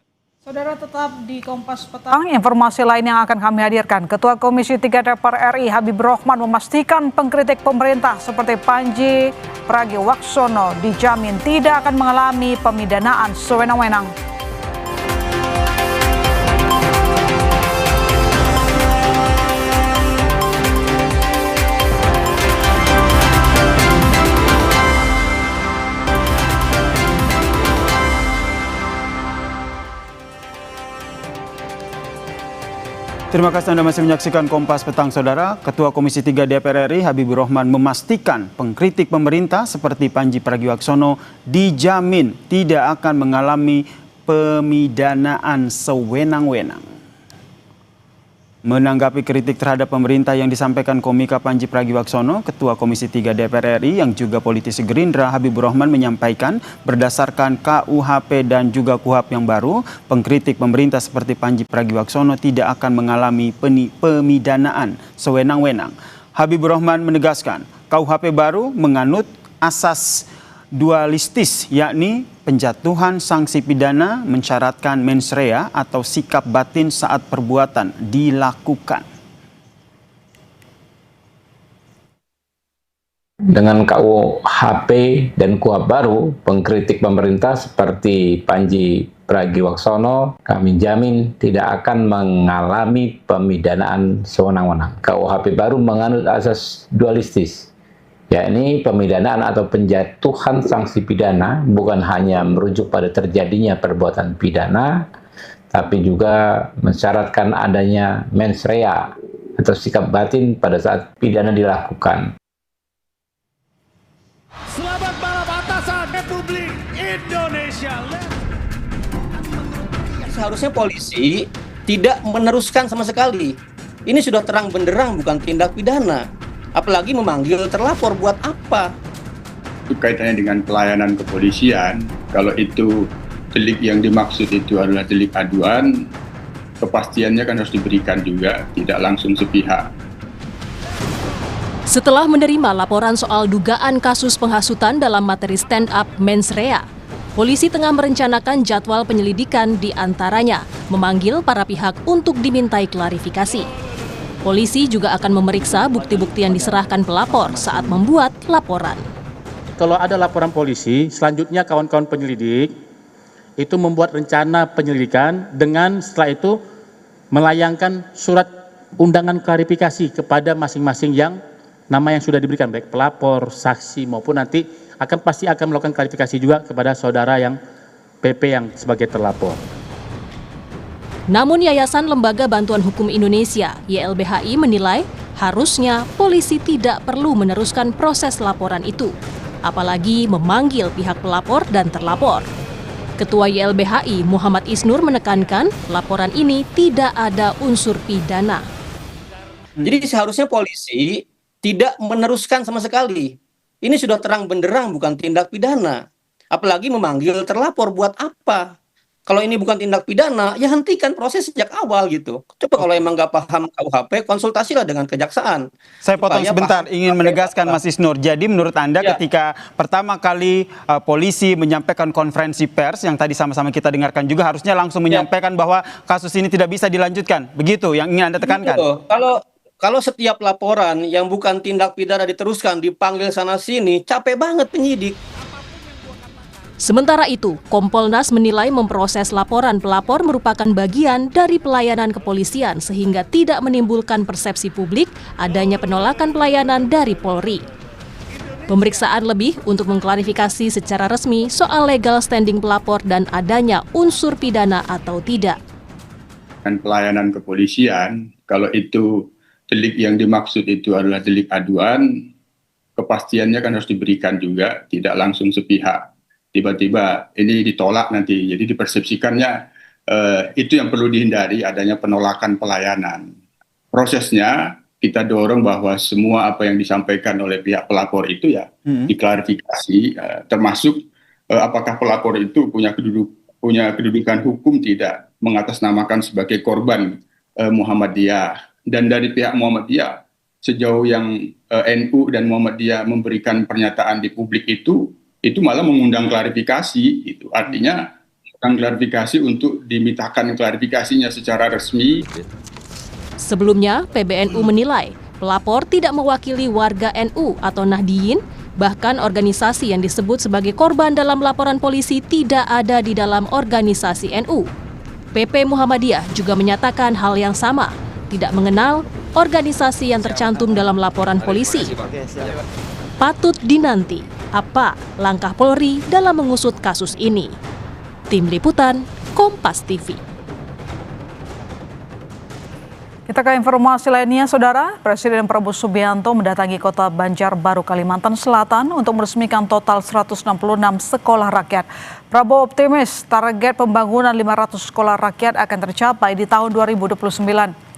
Saudara, tetap di Kompas Petang, informasi lain yang akan kami hadirkan. Ketua Komisi 3 DPR RI Habibur Rahman memastikan pengkritik pemerintah seperti Panji Pragiwaksono dijamin tidak akan mengalami pemidanaan sewenang-wenang. Terima kasih Anda masih menyaksikan Kompas Petang, Saudara. Ketua Komisi 3 DPR RI Habibur Rahman memastikan pengkritik pemerintah seperti Panji Pragiwaksono dijamin tidak akan mengalami pemidanaan sewenang-wenang. Menanggapi kritik terhadap pemerintah yang disampaikan komika Panji Pragiwaksono, Ketua Komisi 3 DPR RI yang juga politisi Gerindra Habibur Rahman menyampaikan berdasarkan KUHP dan juga KUHAP yang baru, pengkritik pemerintah seperti Panji Pragiwaksono tidak akan mengalami pemidanaan sewenang-wenang. Habibur Rahman menegaskan KUHP baru menganut asas dualistis, yakni penjatuhan sanksi pidana mensyaratkan mens rea atau sikap batin saat perbuatan dilakukan. Dengan KUHP dan KUHAP baru, pengkritik pemerintah seperti Panji Pragiwaksono kami jamin tidak akan mengalami pemidanaan sewenang-wenang. KUHP baru menganut asas dualistis, yakni pemidanaan atau penjatuhan sanksi pidana bukan hanya merujuk pada terjadinya perbuatan pidana, tapi juga mensyaratkan adanya mens rea atau sikap batin pada saat pidana dilakukan. Selamat malam atasan Republik Indonesia. Seharusnya polisi tidak meneruskan sama sekali. Ini sudah terang benderang bukan tindak pidana. Apalagi memanggil terlapor buat apa? Kaitannya dengan pelayanan kepolisian, kalau itu delik yang dimaksud itu adalah delik aduan, kepastiannya kan harus diberikan juga, tidak langsung sepihak. Setelah menerima laporan soal dugaan kasus penghasutan dalam materi stand up mens rea, polisi tengah merencanakan jadwal penyelidikan, di antaranya memanggil para pihak untuk dimintai klarifikasi. Polisi juga akan memeriksa bukti-bukti yang diserahkan pelapor saat membuat laporan. Kalau ada laporan polisi, selanjutnya kawan-kawan penyelidik itu membuat rencana penyelidikan dengan setelah itu melayangkan surat undangan klarifikasi kepada masing-masing yang nama yang sudah diberikan, baik pelapor, saksi maupun nanti pasti akan melakukan klarifikasi juga kepada saudara yang PP yang sebagai terlapor. Namun Yayasan Lembaga Bantuan Hukum Indonesia (YLBHI) menilai harusnya polisi tidak perlu meneruskan proses laporan itu, apalagi memanggil pihak pelapor dan terlapor. Ketua YLBHI Muhammad Isnur menekankan laporan ini tidak ada unsur pidana. Jadi seharusnya polisi tidak meneruskan sama sekali. Ini sudah terang benderang bukan tindak pidana. Apalagi memanggil terlapor buat apa? Kalau ini bukan tindak pidana, ya hentikan proses sejak awal gitu. Coba kalau emang nggak paham KUHP, konsultasilah dengan kejaksaan. Saya potong sebentar, ingin menegaskan Mas Isnur. Jadi menurut Anda ketika pertama kali polisi menyampaikan konferensi pers, yang tadi sama-sama kita dengarkan juga, harusnya langsung menyampaikan bahwa kasus ini tidak bisa dilanjutkan. Begitu yang ingin Anda tekankan? Kalau setiap laporan yang bukan tindak pidana diteruskan, dipanggil sana-sini, capek banget penyidik. Sementara itu, Kompolnas menilai memproses laporan pelapor merupakan bagian dari pelayanan kepolisian sehingga tidak menimbulkan persepsi publik adanya penolakan pelayanan dari Polri. Pemeriksaan lebih untuk mengklarifikasi secara resmi soal legal standing pelapor dan adanya unsur pidana atau tidak. Dan pelayanan kepolisian, kalau itu delik yang dimaksud itu adalah delik aduan, kepastiannya kan harus diberikan juga, tidak langsung sepihak. Tiba-tiba ini ditolak nanti, jadi dipersepsikannya itu yang perlu dihindari, adanya penolakan pelayanan. Prosesnya kita dorong bahwa semua apa yang disampaikan oleh pihak pelapor itu ya diklarifikasi, termasuk apakah pelapor itu punya kedudukan hukum tidak, mengatasnamakan sebagai korban Muhammadiyah, dan dari pihak Muhammadiyah sejauh yang NU dan Muhammadiyah memberikan pernyataan di publik itu malah mengundang klarifikasi. Itu artinya klarifikasi untuk dimintakan klarifikasinya secara resmi. Sebelumnya, PBNU menilai pelapor tidak mewakili warga NU atau Nahdiyin, bahkan organisasi yang disebut sebagai korban dalam laporan polisi tidak ada di dalam organisasi NU. PP Muhammadiyah juga menyatakan hal yang sama, tidak mengenal organisasi yang tercantum dalam laporan polisi. Patut dinanti apa langkah Polri dalam mengusut kasus ini. Tim Liputan, Kompas TV. Kita ke informasi lainnya, Saudara. Presiden Prabowo Subianto mendatangi kota Banjarbaru, Kalimantan Selatan untuk meresmikan total 166 sekolah rakyat. Prabowo optimis target pembangunan 500 sekolah rakyat akan tercapai di tahun 2029.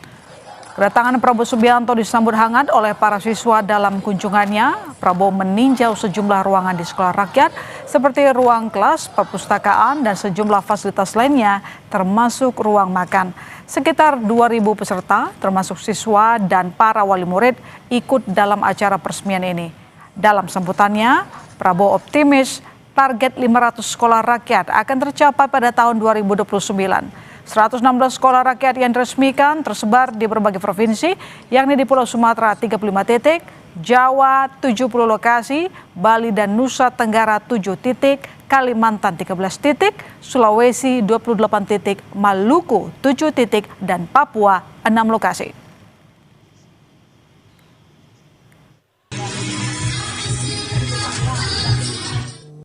Kedatangan Prabowo Subianto disambut hangat oleh para siswa dalam kunjungannya. Prabowo meninjau sejumlah ruangan di sekolah rakyat seperti ruang kelas, perpustakaan, dan sejumlah fasilitas lainnya termasuk ruang makan. Sekitar 2.000 peserta termasuk siswa dan para wali murid ikut dalam acara peresmian ini. Dalam sambutannya, Prabowo optimis target 500 sekolah rakyat akan tercapai pada tahun 2029. 116 sekolah rakyat yang diresmikan tersebar di berbagai provinsi, yakni di Pulau Sumatera 35 titik, Jawa 70 lokasi, Bali dan Nusa Tenggara 7 titik, Kalimantan 13 titik, Sulawesi 28 titik, Maluku 7 titik, dan Papua 6 lokasi.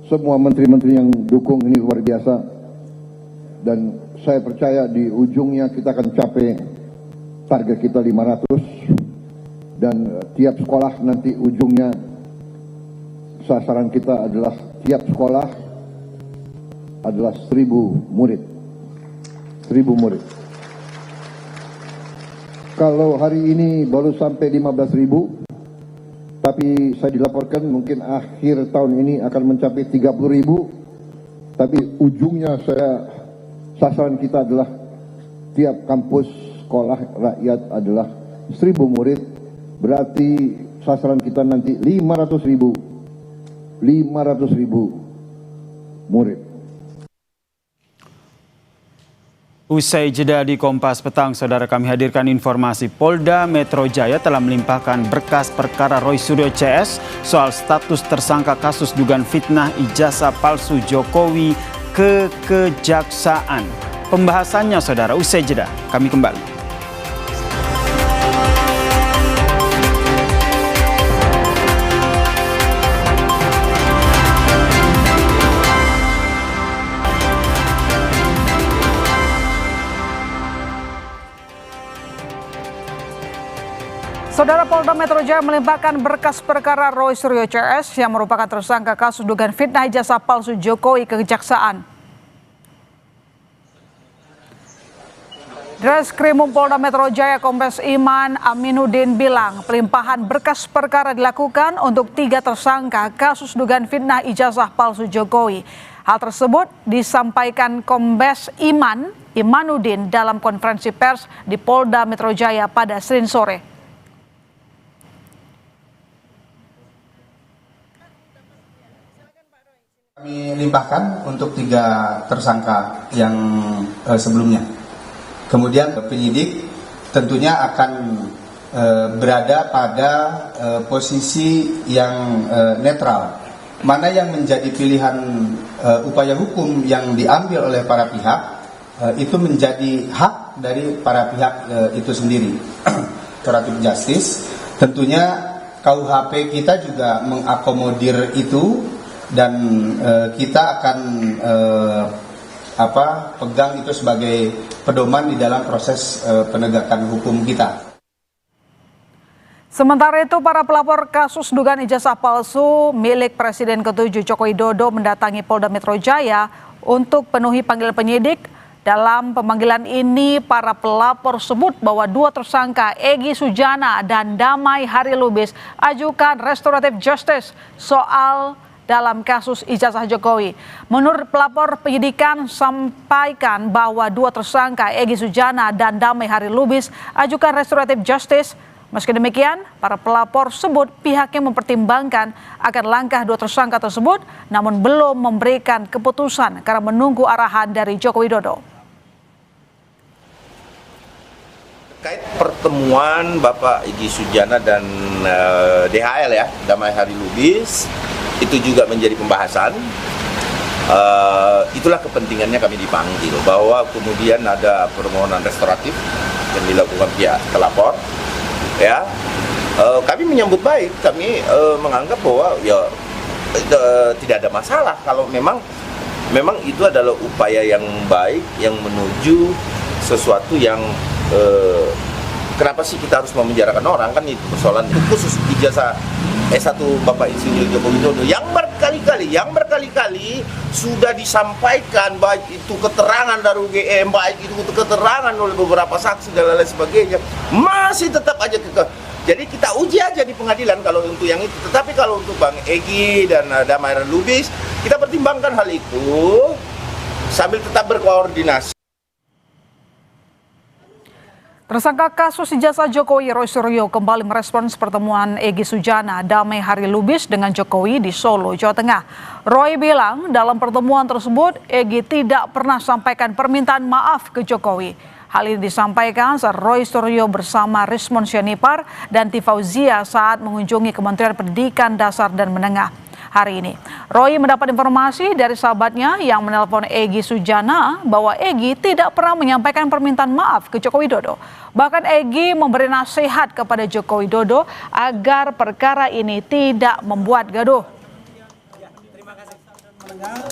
Semua menteri-menteri yang dukung ini luar biasa, dan saya percaya di ujungnya kita akan capai target kita 500, dan tiap sekolah nanti ujungnya sasaran kita adalah tiap sekolah adalah 1.000 murid. 1.000 murid. Kalau hari ini baru sampai 15.000, tapi saya dilaporkan mungkin akhir tahun ini akan mencapai 30.000, tapi ujungnya sasaran kita adalah tiap kampus sekolah rakyat adalah 1.000 murid, berarti sasaran kita nanti 500.000 murid. Usai jeda di Kompas Petang, Saudara, kami hadirkan informasi Polda Metro Jaya telah melimpahkan berkas perkara Roy Suryo CS soal status tersangka kasus dugaan fitnah ijazah palsu Jokowi ke Kejaksaan. Pembahasannya, Saudara, usai jeda. Kami kembali. Saudara, Polda Metro Jaya melimpahkan berkas perkara Roy Suryo CS yang merupakan tersangka kasus dugaan fitnah ijazah palsu Jokowi ke Kejaksaan. Reskrimum Polda Metro Jaya Kombes Iman Aminuddin bilang pelimpahan berkas perkara dilakukan untuk 3 tersangka kasus dugaan fitnah ijazah palsu Jokowi. Hal tersebut disampaikan Kombes Imanuddin dalam konferensi pers di Polda Metro Jaya pada Senin sore. Kami limpahkan untuk 3 tersangka yang sebelumnya. Kemudian penyidik tentunya akan berada pada posisi yang netral. Mana yang menjadi pilihan upaya hukum yang diambil oleh para pihak, itu menjadi hak dari para pihak itu sendiri. Restoratif Justice, tentunya KUHP kita juga mengakomodir itu, dan kita akan pegang itu sebagai pedoman di dalam proses penegakan hukum kita. Sementara itu, para pelapor kasus dugaan ijazah palsu milik Presiden ke-7 Joko Widodo mendatangi Polda Metro Jaya untuk penuhi panggilan penyidik. Dalam pemanggilan ini, para pelapor sebut bahwa 2 tersangka Egy Sujana dan Damai Harilubis ajukan restoratif justice soal dalam kasus ijazah Jokowi. Menurut pelapor, penyidikan sampaikan bahwa 2 tersangka Egy Sujana dan Damai Harilubis ajukan restoratif justice Meski demikian, para pelapor sebut pihaknya mempertimbangkan akan langkah 2 tersangka tersebut, namun belum memberikan keputusan karena menunggu arahan dari Joko Widodo. Terkait pertemuan Bapak Egy Sujana dan DHL ya, Damai Hari Lubis, itu juga menjadi pembahasan. Itulah kepentingannya kami dipanggil, bahwa kemudian ada permohonan restoratif yang dilakukan pihak pelapor. Ya, kami menyambut baik, kami menganggap bahwa ya tidak ada masalah kalau memang itu adalah upaya yang baik yang menuju sesuatu yang kenapa sih kita harus memenjarakan orang, kan itu persoalan itu khusus ijazah S1 Bapak Insinyur Joko Widodo yang berkali-kali sudah disampaikan, baik itu keterangan dari UGM, baik itu keterangan oleh beberapa saksi dan lain sebagainya, masih tetap aja jadi kita uji aja di pengadilan kalau untuk yang itu. Tetapi kalau untuk Bang Egy dan Damai Hari Lubis, kita pertimbangkan hal itu sambil tetap berkoordinasi. Tersangka kasus ijazah Jokowi Roy Suryo kembali merespons pertemuan Egy Sujana Damai Hari Lubis dengan Jokowi di Solo, Jawa Tengah. Roy bilang dalam pertemuan tersebut Egy tidak pernah sampaikan permintaan maaf ke Jokowi. Hal ini disampaikan saat Roy Suryo bersama Rismon Syarifar dan Tifauzia saat mengunjungi Kementerian Pendidikan Dasar dan Menengah hari ini. Roy mendapat informasi dari sahabatnya yang menelpon Egy Sujana bahwa Egy tidak pernah menyampaikan permintaan maaf ke Joko Widodo. Bahkan Egy memberi nasihat kepada Joko Widodo agar perkara ini tidak membuat gaduh.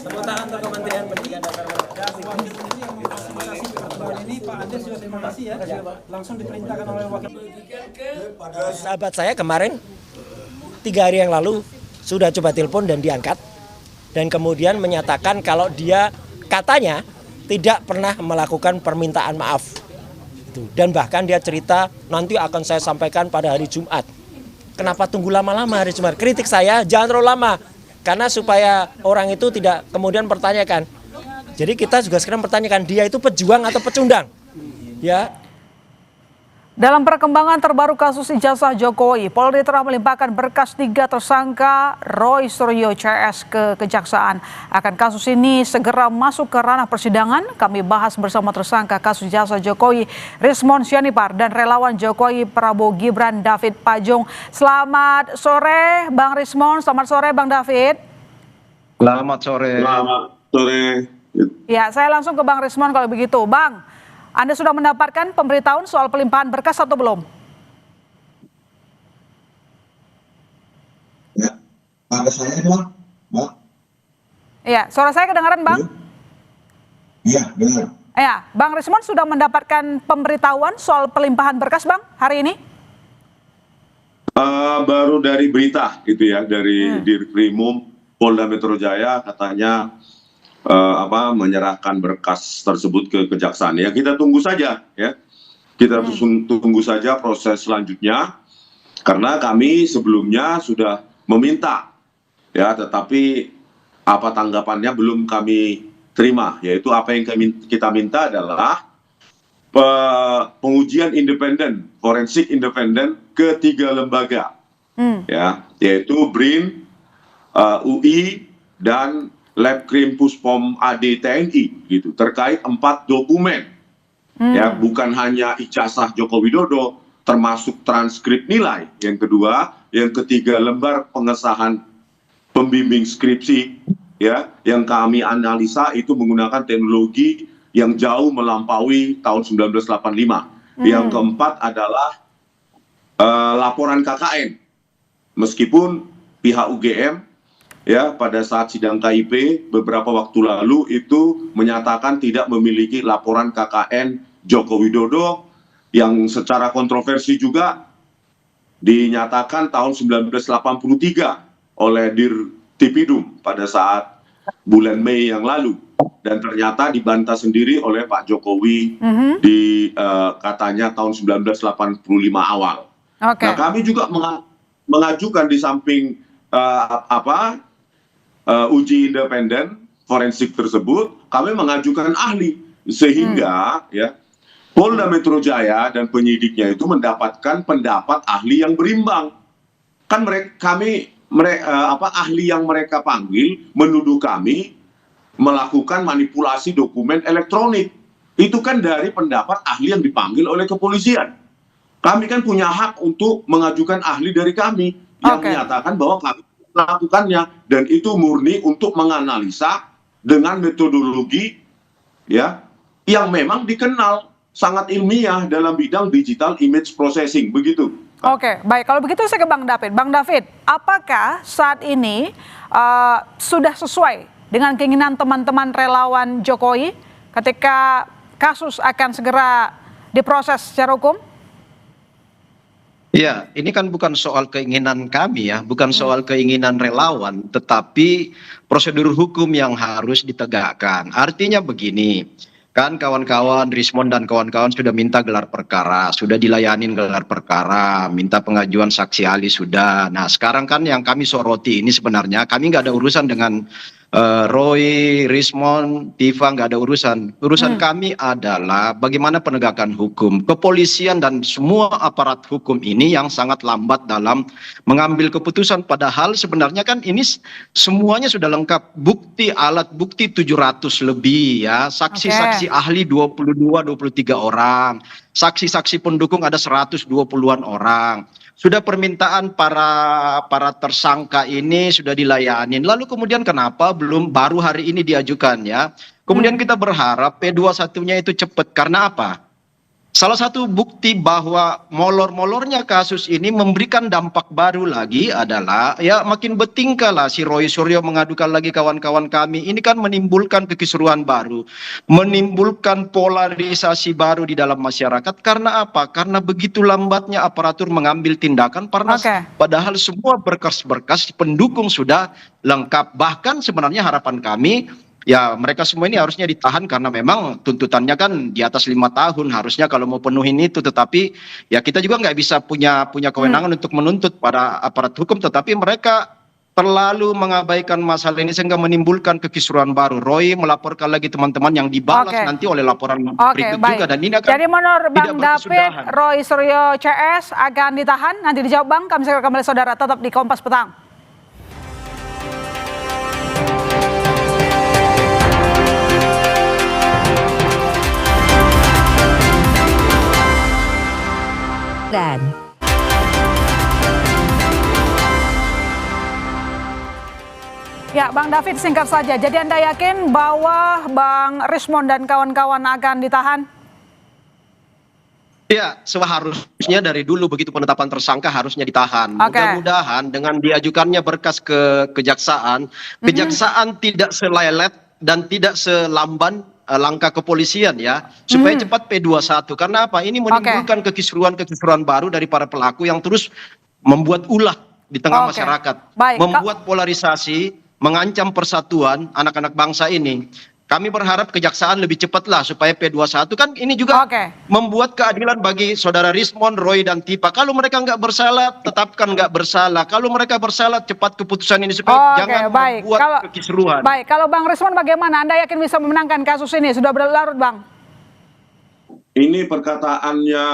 Tepuk tangan untuk Kementerian Pendidikan Dasar ini Pak Andes juga terima kasih ya, langsung diperintahkan oleh wakil. Sahabat saya kemarin 3 hari yang lalu sudah coba telepon dan diangkat, dan kemudian menyatakan kalau dia katanya tidak pernah melakukan permintaan maaf. Dan bahkan dia cerita nanti akan saya sampaikan pada hari Jumat. Kenapa tunggu lama-lama hari Jumat? Kritik saya jangan terlalu lama, karena supaya orang itu tidak kemudian pertanyakan. Jadi kita juga sekarang pertanyakan, dia itu pejuang atau pecundang? Ya. Dalam perkembangan terbaru kasus ijazah Jokowi, Polri telah melimpahkan berkas 3 tersangka Roy Suryo CS ke Kejaksaan. Akan kasus ini segera masuk ke ranah persidangan, kami bahas bersama tersangka kasus ijazah Jokowi Rismon Syarifar dan relawan Jokowi Prabowo Gibran David Pajung. Selamat sore Bang Rismon, selamat sore Bang David. Selamat sore. Selamat sore. Ya, saya langsung ke Bang Rismon kalau begitu. Bang, Anda sudah mendapatkan pemberitahuan soal pelimpahan berkas atau belum? Ya, ada saya Bang. Bang. Iya, suara saya kedengaran Bang? Iya, benar. Ya, Bang Rismon sudah mendapatkan pemberitahuan soal pelimpahan berkas Bang hari ini? Baru dari berita gitu ya, dari Dirkrimum Polda Metro Jaya katanya menyerahkan berkas tersebut ke Kejaksaan. Ya kita tunggu saja ya. Kita tunggu saja proses selanjutnya, karena kami sebelumnya sudah meminta ya, tetapi apa tanggapannya belum kami terima. Yaitu apa yang kita minta adalah pengujian independen, forensik independen ke 3 lembaga. Ya, yaitu BRIN, UI dan Lab Krim Puspom AD TNI gitu, terkait 4 dokumen. Ya, bukan hanya ijazah Joko Widodo, termasuk transkrip nilai. Yang kedua, yang ketiga lembar pengesahan pembimbing skripsi ya, yang kami analisa itu menggunakan teknologi yang jauh melampaui tahun 1985. Yang keempat adalah laporan KKN. Meskipun pihak UGM ya pada saat sidang KIP beberapa waktu lalu itu menyatakan tidak memiliki laporan KKN Joko Widodo, yang secara kontroversi juga dinyatakan tahun 1983 oleh Dirtipidum pada saat bulan Mei yang lalu, dan ternyata dibantah sendiri oleh Pak Jokowi di katanya tahun 1985 awal. Nah, kami juga mengajukan di samping uji independen forensik tersebut, kami mengajukan ahli sehingga ya Polda Metro Jaya dan penyidiknya itu mendapatkan pendapat ahli yang berimbang. Kan ahli yang mereka panggil menuduh kami melakukan manipulasi dokumen elektronik. Itu kan dari pendapat ahli yang dipanggil oleh kepolisian. Kami kan punya hak untuk mengajukan ahli dari kami yang menyatakan bahwa kami melakukannya, dan itu murni untuk menganalisa dengan metodologi ya yang memang dikenal sangat ilmiah dalam bidang digital image processing, begitu. Oke, baik. Kalau begitu saya ke Bang David. Bang David, apakah saat ini sudah sesuai dengan keinginan teman-teman relawan Jokowi ketika kasus akan segera diproses secara hukum? Ya, ini kan bukan soal keinginan kami ya, bukan soal keinginan relawan, tetapi prosedur hukum yang harus ditegakkan. Artinya begini, kan kawan-kawan Rismond dan kawan-kawan sudah minta gelar perkara, sudah dilayanin gelar perkara, minta pengajuan saksi ahli sudah. Nah sekarang kan yang kami soroti ini sebenarnya kami nggak ada urusan dengan Roy, Rismond, Tifa, nggak ada urusan. Urusan kami adalah bagaimana penegakan hukum. Kepolisian dan semua aparat hukum ini yang sangat lambat dalam mengambil keputusan. Padahal sebenarnya kan ini semuanya sudah lengkap. Bukti, alat bukti 700 lebih ya. Saksi-saksi ahli 22-23 orang. Saksi-saksi pendukung ada 120-an orang. Sudah permintaan para tersangka ini sudah dilayanin. Lalu kemudian kenapa baru hari ini diajukan ya? Kemudian kita berharap P21-nya itu cepat. Karena apa? Salah satu bukti bahwa molor-molornya kasus ini memberikan dampak baru lagi adalah ya makin bertingkah lah si Roy Suryo mengadukan lagi kawan-kawan kami. Ini kan menimbulkan kekisruhan baru, menimbulkan polarisasi baru di dalam masyarakat. Karena apa? Karena begitu lambatnya aparatur mengambil tindakan, padahal semua berkas-berkas pendukung sudah lengkap. Bahkan sebenarnya harapan kami ya mereka semua ini harusnya ditahan karena memang tuntutannya kan di atas 5 tahun harusnya kalau mau penuhin itu, tetapi ya kita juga nggak bisa punya kewenangan untuk menuntut para aparat hukum, tetapi mereka terlalu mengabaikan masalah ini sehingga menimbulkan kekisruhan baru. Roy melaporkan lagi teman-teman yang dibalas nanti oleh laporan berikut juga, dan ini akan jadi menurut Bang David, Roy Suryo CS akan ditahan, nanti dijawab Bang, kami segera kembali saudara, tetap di Kompas Petang. Ya, Bang David singkat saja. Jadi Anda yakin bahwa Bang Rismond dan kawan-kawan akan ditahan? Ya, seharusnya dari dulu begitu penetapan tersangka harusnya ditahan. Mudah-mudahan dengan diajukannya berkas ke kejaksaan, kejaksaan tidak selelet dan tidak selamban langkah kepolisian ya, supaya cepat P21. Karena apa? Ini menimbulkan kekisruhan baru dari para pelaku yang terus membuat ulah di tengah masyarakat, membuat polarisasi, mengancam persatuan anak-anak bangsa ini. Kami berharap kejaksaan lebih cepatlah supaya P21 kan ini juga membuat keadilan bagi saudara Rismond, Roy dan Tifa. Kalau mereka nggak bersalah, tetapkan nggak bersalah. Kalau mereka bersalah, cepat keputusan ini supaya jangan membuat kekisruhan. Baik, kalau Bang Rismond bagaimana? Anda yakin bisa memenangkan kasus ini? Sudah berlarut, Bang? Ini perkataannya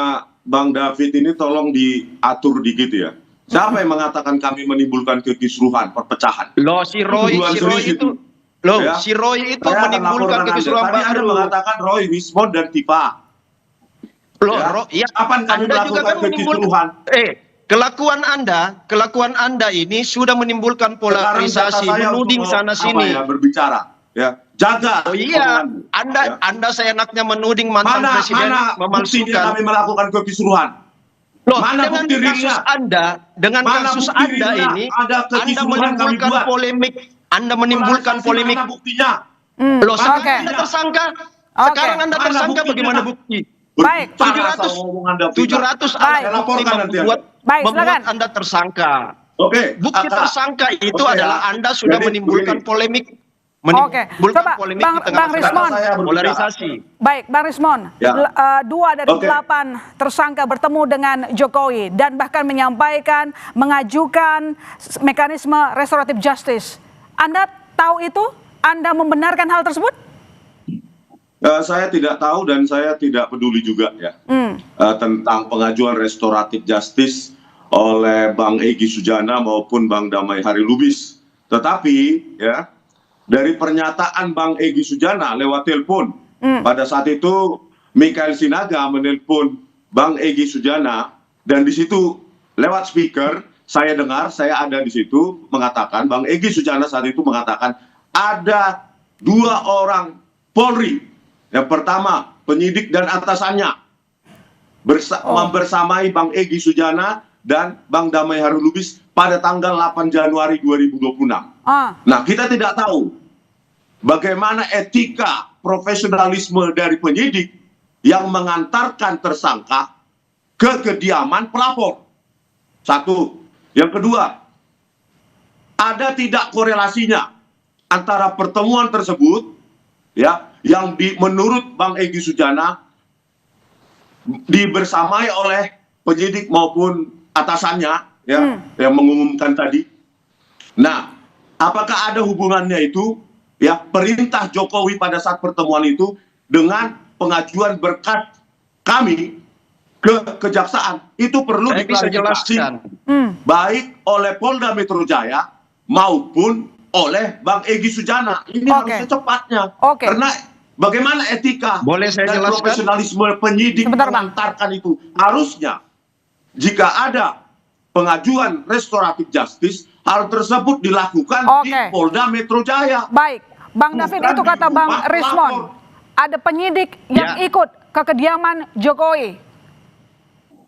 Bang David ini tolong diatur dikit ya. Siapa yang mengatakan kami menimbulkan kekisruhan, perpecahan? Loh, si Roy itu. Loh, ya? Si Roy itu menimbulkan kekisruhan baru. Anda mengatakan Roy, Rismond dan Tifa. Loh, ya, kapan kami melakukan kekisruhan? Kelakuan Anda ini sudah menimbulkan polarisasi, menuding sana sini. Berbicara, ya. Jaga. Oh iya, Anda seenaknya menuding mantan presiden memalsukan. Kami melakukan kekisruhan. Loh, dengan kasus Anda ini, Anda menimbulkan polemik. Anda menimbulkan polemik. Mana buktinya? Loh, sekarang Anda tersangka. Sekarang Anda tersangka bagaimana bukti? Baik. 700 alat bukti membuat Anda tersangka. Bukti tersangka itu adalah Anda sudah menimbulkan polemik. Menimbulkan polemik di tengah masyarakat, polarisasi. Baik, Bang Rismond, 2 dari 8 tersangka bertemu dengan Jokowi dan bahkan menyampaikan, mengajukan mekanisme restoratif justice. Anda tahu itu? Anda membenarkan hal tersebut? Saya tidak tahu dan saya tidak peduli juga ya tentang pengajuan restoratif justice oleh Bang Egy Sujana maupun Bang Damai Hari Lubis. Tetapi ya dari pernyataan Bang Egy Sujana lewat telepon pada saat itu Mikael Sinaga menelpon Bang Egy Sujana dan di situ lewat speaker saya dengar, saya ada di situ mengatakan Bang Egy Sujana saat itu mengatakan ada 2 orang Polri. Yang pertama, penyidik dan atasannya membersamai Bang Egy Sujana dan Bang Damai Hari Lubis pada tanggal 8 Januari 2026. Nah, kita tidak tahu bagaimana etika profesionalisme dari penyidik yang mengantarkan tersangka ke kediaman pelapor. Satu. Yang kedua, ada tidak korelasinya antara pertemuan tersebut ya yang menurut Bang Egy Sujana dibersamai oleh penyidik maupun atasannya ya yang mengumumkan tadi. Nah, apakah ada hubungannya itu ya perintah Jokowi pada saat pertemuan itu dengan pengajuan berkas kami ke kejaksaan? Itu perlu diklarifikasi baik oleh Polda Metro Jaya maupun oleh Bang Egy Sujana. Ini harus secepatnya. Karena bagaimana etika dan profesionalisme penyidik mengantarkan itu. Harusnya jika ada pengajuan restoratif justice, hal tersebut dilakukan di Polda Metro Jaya. Baik, Bang David, itu kata Bang Rismon. Ada penyidik yang ikut ke kediaman Jokowi.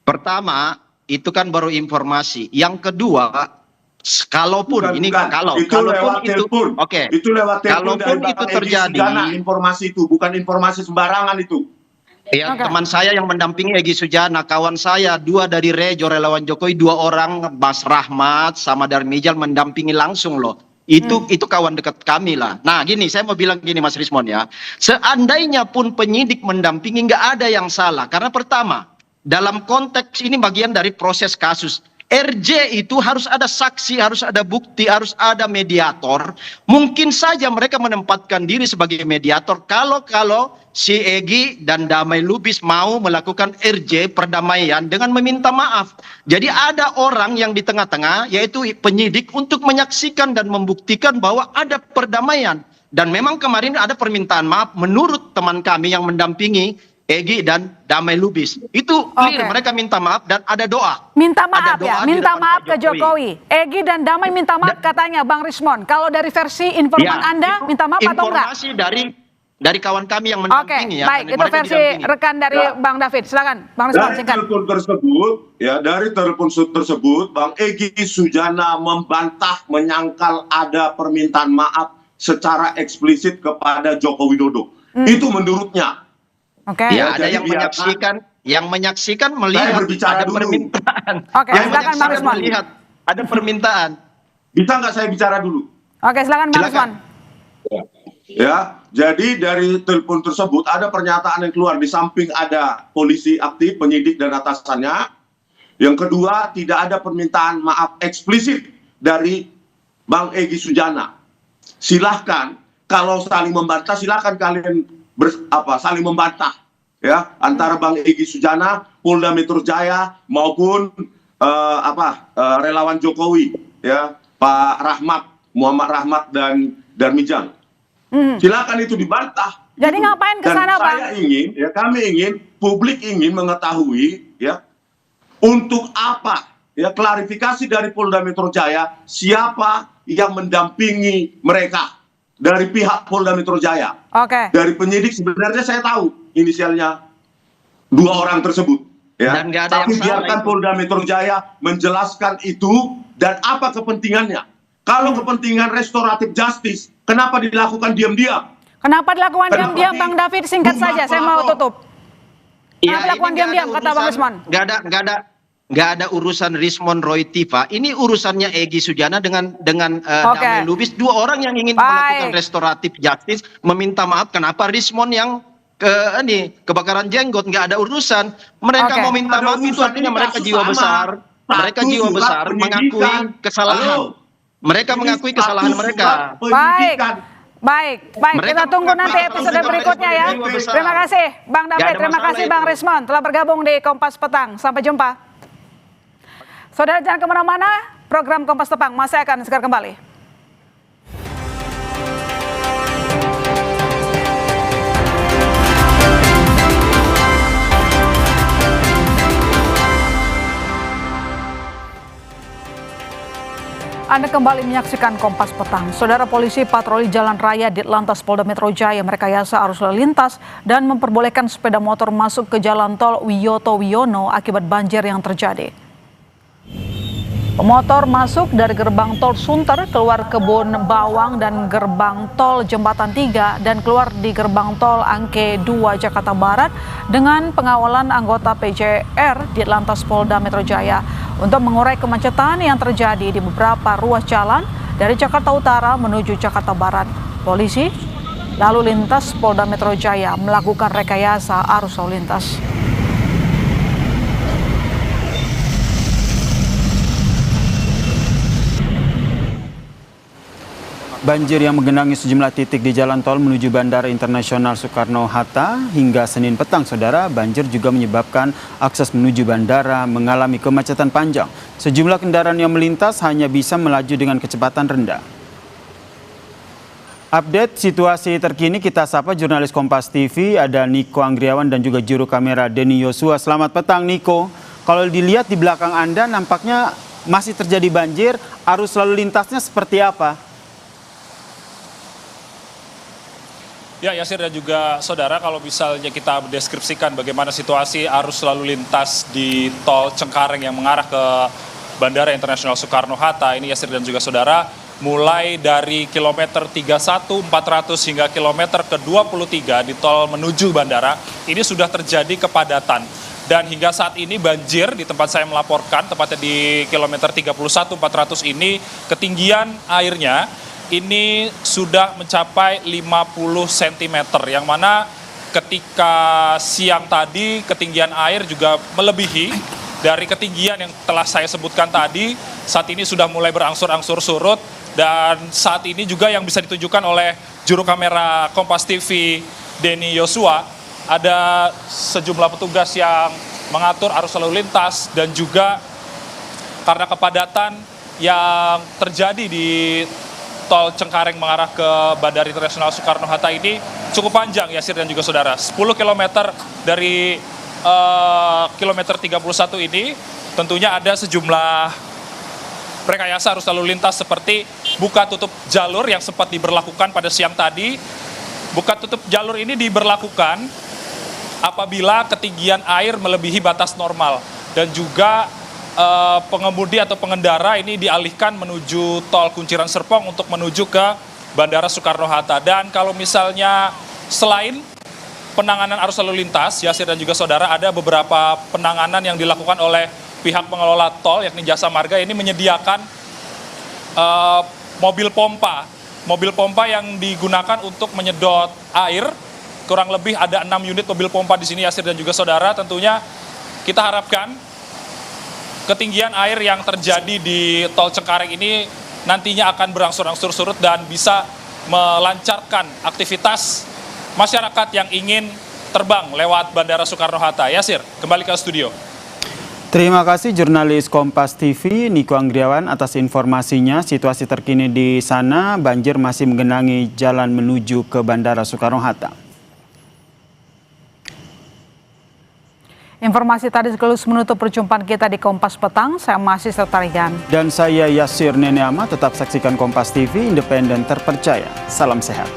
Pertama, itu kan baru informasi. Yang kedua, kalaupun itu lewat telepon kalaupun itu terjadi informasi itu bukan informasi sembarangan itu. Ya, teman saya yang mendampingi Egy Sujana, kawan saya 2 dari Rejo relawan Jokowi, 2 orang Mas Rahmat sama Darmijal mendampingi langsung loh. Itu kawan dekat kami lah. Nah gini, saya mau bilang gini Mas Rismon ya, seandainya pun penyidik mendampingi nggak ada yang salah, karena pertama dalam konteks ini bagian dari proses kasus. RJ itu harus ada saksi, harus ada bukti, harus ada mediator. Mungkin saja mereka menempatkan diri sebagai mediator kalau si Egy dan Damai Lubis mau melakukan RJ perdamaian dengan meminta maaf. Jadi ada orang yang di tengah-tengah yaitu penyidik untuk menyaksikan dan membuktikan bahwa ada perdamaian. Dan memang kemarin ada permintaan maaf menurut teman kami yang mendampingi Egy dan Damai Lubis. Itu clear, mereka minta maaf dan ada doa. Minta maaf ya, minta maaf ke Jokowi. Egy dan Damai minta maaf katanya Bang Rismon. Kalau dari versi informan Anda, minta maaf atau enggak? Informasi dari kawan kami yang mendampingi ya. Baik, itu versi rekan dari Bang David. Silakan, Bang Rismon singkat. Dari telepon tersebut, Bang Egy Sujana membantah, menyangkal ada permintaan maaf secara eksplisit kepada Joko Widodo. Itu menurutnya. Ya, ada yang menyaksikan melihat ada permintaan. Silakan Bang Rismon. Melihat ada permintaan. Bisa nggak saya bicara dulu? Silakan Bang Rismon. Ya, jadi dari telepon tersebut ada pernyataan yang keluar, di samping ada polisi aktif, penyidik dan atasannya. Yang kedua, tidak ada permintaan maaf eksplisit dari Bang Egy Sujana. Silahkan kalau saling membantah, silahkan kalian saling membantah ya antara Bang Egy Sujana, Polda Metro Jaya maupun relawan Jokowi ya, Pak Rahmat, Muhammad Rahmat dan Darmijal. Silakan itu dibantah. Jadi ngapain ke sana, Bang? Kami ingin, publik ingin mengetahui ya untuk apa ya klarifikasi dari Polda Metro Jaya, siapa yang mendampingi mereka dari pihak Polda Metro Jaya. Dari penyidik sebenarnya saya tahu inisialnya 2 orang tersebut ya. Dan gak ada tapi biarkan Polda Metro Jaya menjelaskan itu dan apa kepentingannya. Kalau kepentingan restoratif justice, kenapa dilakukan diam-diam? Kenapa dilakukan diam-diam, Bang David? Singkat saja, saya mau tutup. Kenapa dilakukan diam-diam, kata Bang Rismon? Nggak ada urusan Rismon Roy Tifa. Ini urusannya Egy Sujana dengan Damai Lubis. 2 orang yang ingin melakukan restoratif justice, meminta maaf. Kenapa Rismon yang kebakaran jenggot? Nggak ada urusan. Mereka mau minta maaf itu artinya mereka jiwa besar. Mereka jiwa besar mengakui kesalahan. Mereka mengakui kesalahan mereka. Baik, Baik, kita tunggu nanti episode berikutnya ya. Terima kasih Bang David, terima kasih Bang Rismon telah bergabung di Kompas Petang. Sampai jumpa. Saudara jangan kemana-mana, program Kompas Petang masih akan segera kembali. Anda kembali menyaksikan Kompas Petang. Saudara, polisi patroli jalan raya Ditlantas Polda Metro Jaya merekayasa arus lalu lintas dan memperbolehkan sepeda motor masuk ke jalan tol Wiyoto Wiono akibat banjir yang terjadi. Pemotor masuk dari gerbang tol Sunter, keluar Kebun Bawang dan gerbang tol Jembatan 3 dan keluar di gerbang tol Angke 2 Jakarta Barat dengan pengawalan anggota PJR Ditlantas Polda Metro Jaya untuk mengurai kemacetan yang terjadi di beberapa ruas jalan dari Jakarta Utara menuju Jakarta Barat. Polisi lalu lintas Polda Metro Jaya melakukan rekayasa arus lalu lintas. Banjir yang menggenangi sejumlah titik di jalan tol menuju Bandara Internasional Soekarno-Hatta hingga Senin petang, saudara. Banjir juga menyebabkan akses menuju bandara mengalami kemacetan panjang. Sejumlah kendaraan yang melintas hanya bisa melaju dengan kecepatan rendah. Update situasi terkini kita sapa jurnalis Kompas TV, ada Niko Anggriawan dan juga juru kamera Denny Yosua. Selamat petang Niko. Kalau dilihat di belakang Anda nampaknya masih terjadi banjir, arus lalu lintasnya seperti apa? Ya, Yasir dan juga saudara, kalau misalnya kita mendeskripsikan bagaimana situasi arus lalu lintas di tol Cengkareng yang mengarah ke Bandara Internasional Soekarno-Hatta, ini Yasir dan juga saudara, mulai dari kilometer 31 400 hingga kilometer ke 23 di tol menuju bandara, ini sudah terjadi kepadatan. Dan hingga saat ini banjir di tempat saya melaporkan, tepatnya di kilometer 31 400 ini, ketinggian airnya ini sudah mencapai 50 cm, yang mana ketika siang tadi ketinggian air juga melebihi dari ketinggian yang telah saya sebutkan tadi. Saat ini sudah mulai berangsur-angsur surut, dan saat ini juga yang bisa ditunjukkan oleh juru kamera Kompas TV Denny Yosua, ada sejumlah petugas yang mengatur arus lalu lintas, dan juga karena kepadatan yang terjadi di tol Cengkareng mengarah ke Bandara Internasional Soekarno-Hatta ini cukup panjang, Yasir dan juga saudara. 10 km dari kilometer 31 ini tentunya ada sejumlah rekayasa arus lalu lintas seperti buka tutup jalur yang sempat diberlakukan pada siang tadi. Buka tutup jalur ini diberlakukan apabila ketinggian air melebihi batas normal, dan juga pengemudi atau pengendara ini dialihkan menuju tol Kunciran Serpong untuk menuju ke Bandara Soekarno-Hatta. Dan kalau misalnya selain penanganan arus lalu lintas, Yasir dan juga saudara, ada beberapa penanganan yang dilakukan oleh pihak pengelola tol, yakni Jasa Marga, ini menyediakan mobil pompa yang digunakan untuk menyedot air. Kurang lebih ada 6 unit mobil pompa di sini, Yasir dan juga saudara. Tentunya kita harapkan ketinggian air yang terjadi di tol Cengkareng ini nantinya akan berangsur-angsur surut dan bisa melancarkan aktivitas masyarakat yang ingin terbang lewat Bandara Soekarno-Hatta. Yasir, kembali ke studio. Terima kasih jurnalis Kompas TV Niko Anggriawan atas informasinya. Situasi terkini di sana, banjir masih menggenangi jalan menuju ke Bandara Soekarno-Hatta. Informasi tadi sekaligus menutup perjumpaan kita di Kompas Petang. Saya masih Sertarigan. Dan saya Yasir Neneama. Tetap saksikan Kompas TV, independen terpercaya. Salam sehat.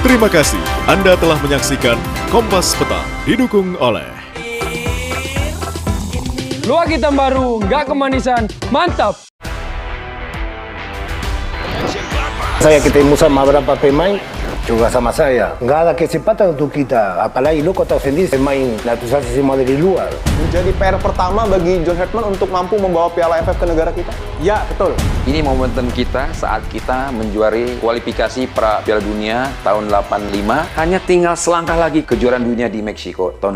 Terima kasih Anda telah menyaksikan Kompas Petang, didukung oleh Luak hitam baru, nggak kemanisan, mantap! Saya ketemu sama beberapa pemain, juga sama saya. Nggak ada kesempatan untuk kita, apalagi lo kota sendiri main naturalisasi semua dari luar. Menjadi PR pertama bagi John Hartman untuk mampu membawa Piala AFF ke negara kita? Ya, betul. Ini momentum kita saat kita menjuari kualifikasi pra Piala Dunia tahun 85. Hanya tinggal selangkah lagi kejuaraan dunia di Meksiko tahun 85.